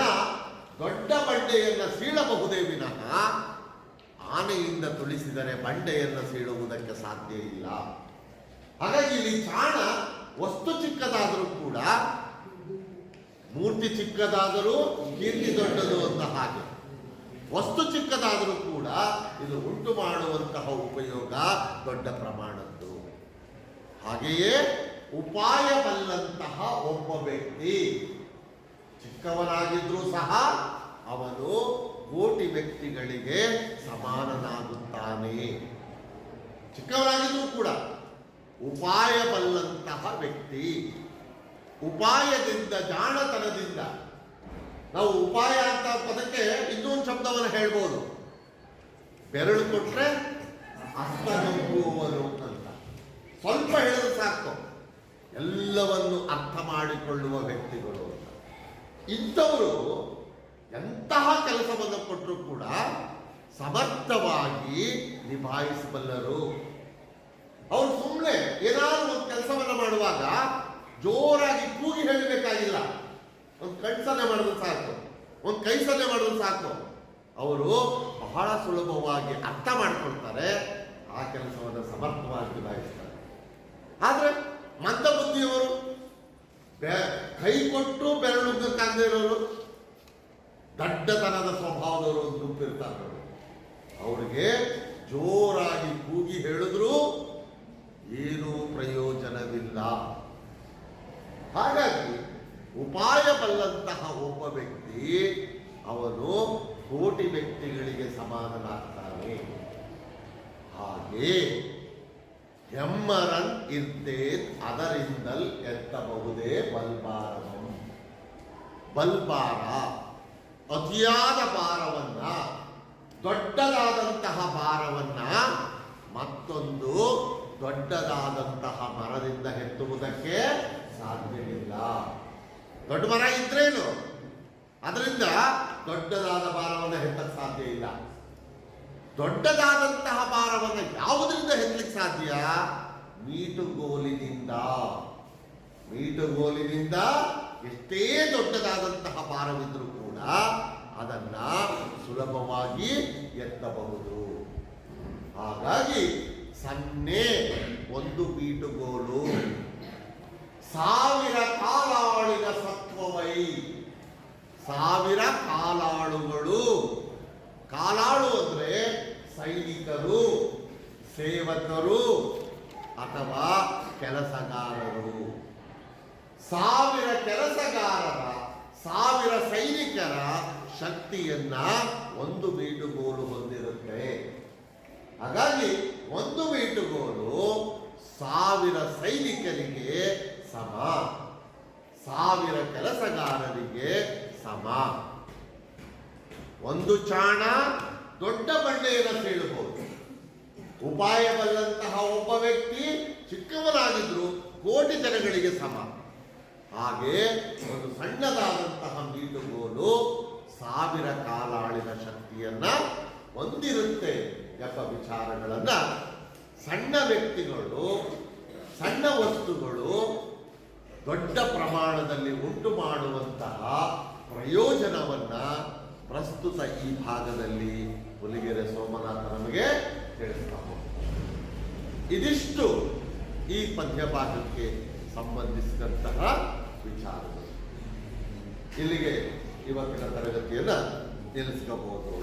ದೊಡ್ಡ ಬಂಡೆಯನ್ನು ಸೀಳಬಹುದೇ ವಿನಃ ಆನೆಯಿಂದ ತುಳಿಸಿದರೆ ಬಂಡೆಯನ್ನು ಸೀಳುವುದಕ್ಕೆ ಸಾಧ್ಯ ಇಲ್ಲ. ಹಾಗಾಗಿ ಇಲ್ಲಿ ಚಾಣ ವಸ್ತು ಚಿಕ್ಕದಾದರೂ ಕೂಡ ಮೂರ್ತಿ ಚಿಕ್ಕದಾದರೂ ಕೀರ್ತಿ ದೊಡ್ಡದು ಅಂತ ಹಾಗೆ ವಸ್ತು ಚಿಕ್ಕದಾದರೂ ಕೂಡ ಇದು ಉಂಟು ಮಾಡುವಂತಹ ಉಪಯೋಗ ದೊಡ್ಡ ಪ್ರಮಾಣದ್ದು. ಹಾಗೆಯೇ ಉಪಾಯ ಬಲ್ಲಂತಹ ಒಬ್ಬ ವ್ಯಕ್ತಿ ಚಿಕ್ಕವನಾಗಿದ್ರೂ ಸಹ ಅವನು ಕೋಟಿ ವ್ಯಕ್ತಿಗಳಿಗೆ ಸಮಾನನಾಗುತ್ತಾನೆ. ಚಿಕ್ಕವನಾಗಿದ್ರೂ ಕೂಡ ಉಪಾಯ ಬಲ್ಲಂತಹ ವ್ಯಕ್ತಿ, ಉಪಾಯದಿಂದ ಜಾಣತನದಿಂದ, ನಾವು ಉಪಾಯ ಅಂತ ಪದಕ್ಕೆ ಇನ್ನೊಂದು ಶಬ್ದವನ್ನು ಹೇಳ್ಬೋದು, ಬೆರಳು ಕೊಟ್ರೆ ಅರ್ಥ ನಂಬುವವರು ಅಂತ. ಸ್ವಲ್ಪ ಹೇಳಿದ್ರೆ ಸಾಕು, ಎಲ್ಲವನ್ನು ಅರ್ಥ ಮಾಡಿಕೊಳ್ಳುವ ವ್ಯಕ್ತಿಗಳು ಅಂತ. ಇಂಥವರು ಎಂತಹ ಕೆಲಸವನ್ನು ಕೊಟ್ಟರೂ ಕೂಡ ಸಮರ್ಥವಾಗಿ ನಿಭಾಯಿಸಬಲ್ಲರು. ಅವರು ಸುಮ್ಮನೆ ಏನಾದರೂ ಒಂದು ಕೆಲಸವನ್ನು ಮಾಡುವಾಗ ಜೋರಾಗಿ ಕೂಗಿ ಹೇಳಬೇಕಾಗಿಲ್ಲ. ಒಂದು ಕಣ್ಸನ್ನೆ ಮಾಡಿದ್ರೆ ಸಾಕು, ಒಂದು ಕೈ ಸನ್ನೆ ಮಾಡಿದ್ರೆ ಸಾಕು, ಅವರು ಬಹಳ ಸುಲಭವಾಗಿ ಅರ್ಥ ಮಾಡಿಕೊಳ್ತಾರೆ, ಆ ಕೆಲಸವನ್ನು ಸಮರ್ಥವಾಗಿ ನಿಭಾಯಿಸ್ತಾರೆ. ಆದರೆ ಮಂದ ಬುದ್ಧಿಯವರು, ಕೈ ಕೊಟ್ಟು ಬೆರಳುಗಕ್ಕಾಗದೇ ಇರೋರು, ದಡ್ಡತನದ ಸ್ವಭಾವದವರು ಒಂದು ಗುಂಪಿರ್ತಾರೆ. ಅವರಿಗೆ ಜೋರಾಗಿ ಕೂಗಿ ಹೇಳಿದ್ರು ಏನೂ ಪ್ರಯೋಜನವಿಲ್ಲ. ಹಾಗಾಗಿ ಉಪಾಯ ಬಲ್ಲಂತಹ ಒಬ್ಬ ವ್ಯಕ್ತಿ ಅವನು ಕೋಟಿ ವ್ಯಕ್ತಿಗಳಿಗೆ ಸಮಾನನಾಗ್ತಾನೆ. ಹಾಗೆ ಹೆಮ್ಮರನ್ ಇರ್ತೇತ್ ಅದರಿಂದಲ್ ಎತ್ತಬಹುದೇ ಬಲ್ಬಾರವಂ. ಬಲ್ಬಾರ ಅತಿಯಾದ ಭಾರವನ್ನ, ದೊಡ್ಡದಾದಂತಹ ಭಾರವನ್ನ ಮತ್ತೊಂದು ದೊಡ್ಡದಾದಂತಹ ಮರದಿಂದ ಎತ್ತುವುದಕ್ಕೆ ಸಾಧ್ಯವಿಲ್ಲ. ದೊಡ್ಡ ಮರ ಇದ್ರೇನು ಅದರಿಂದ ದೊಡ್ಡದಾದ ಭಾರವನ್ನು ಎತ್ತಕ್ಕೆ ಸಾಧ್ಯ ಇಲ್ಲ. ದೊಡ್ಡದಾದಂತಹ ಭಾರವನ್ನು ಯಾವುದರಿಂದ ಎತ್ತಲಿಕ್ಕೆ ಸಾಧ್ಯ? ಮೀಟುಗೋಲಿನಿಂದ. ಮೀಟುಗೋಲಿನಿಂದ ಎಷ್ಟೇ ದೊಡ್ಡದಾದಂತಹ ಭಾರವಿದ್ರೂ ಕೂಡ ಅದನ್ನ ಸುಲಭವಾಗಿ ಎತ್ತಬಹುದು. ಹಾಗಾಗಿ ಸನ್ನೆ ಒಂದು ಪೀಟುಗೋಲು, 1000 ಕಾಲಾಳಿನ ಸತ್ವವೈ. 1000 ಕಾಲಾಳುಗಳು. ಕಾಲಾಳು ಅಂದ್ರೆ ಸೈನಿಕರು, ಸೇವಕರು ಅಥವಾ ಕೆಲಸಗಾರರು. 1000 ಕೆಲಸಗಾರರ, 1000 ಸೈನಿಕರ ಶಕ್ತಿಯನ್ನ ಒಂದು ಮೀಟುಗೋಲು ಹೊಂದಿರುತ್ತೆ. ಹಾಗಾಗಿ ಒಂದು ಮೀಟುಗೋಲು 1000 ಸೈನಿಕರಿಗೆ ಸಮ, 1000 ಕೆಲಸಗಾರರಿಗೆ ಸಮ. ಒಂದು ಚಾಣ ದೊಡ್ಡ ಬಂಡೆಯನ್ನು ಸೀಳಬಹುದು. ಉಪಾಯ ಬಲ್ಲಂತಹ ಒಬ್ಬ ವ್ಯಕ್ತಿ ಚಿಕ್ಕವನಾಗಿದ್ರು ಕೋಟಿ ಜನಗಳಿಗೆ ಸಮ. ಹಾಗೆ ಒಂದು ಸಣ್ಣದಾದಂತಹ ಮೀಟುಗೋಲು 1000 ಕಾಲಾಳಿನ ಶಕ್ತಿಯನ್ನ ಹೊಂದಿರುತ್ತೆ ಎಂಬ ವಿಚಾರಗಳನ್ನ ಸಣ್ಣ ವ್ಯಕ್ತಿಗಳು, ಸಣ್ಣ ವಸ್ತುಗಳು ದೊಡ್ಡ ಪ್ರಮಾಣದಲ್ಲಿ ಉಂಟು ಮಾಡುವಂತಹ ಪ್ರಯೋಜನವನ್ನ ಪ್ರಸ್ತುತ ಈ ಭಾಗದಲ್ಲಿ ಹುಲಿಗೆರೆ ಸೋಮನಾಥ ನಮಗೆ ತಿಳಿಸ್ತಾರೆ. ಇದಿಷ್ಟು ಈ ಪದ್ಯ ಭಾಗಕ್ಕೆ ಸಂಬಂಧಿಸಿದಂತಹ ವಿಚಾರಗಳು. ಇಲ್ಲಿಗೆ ಇವತ್ತಿನ ತರಗತಿಯನ್ನು ನಿಲ್ಲಿಸ್ಕೋಬಹುದು.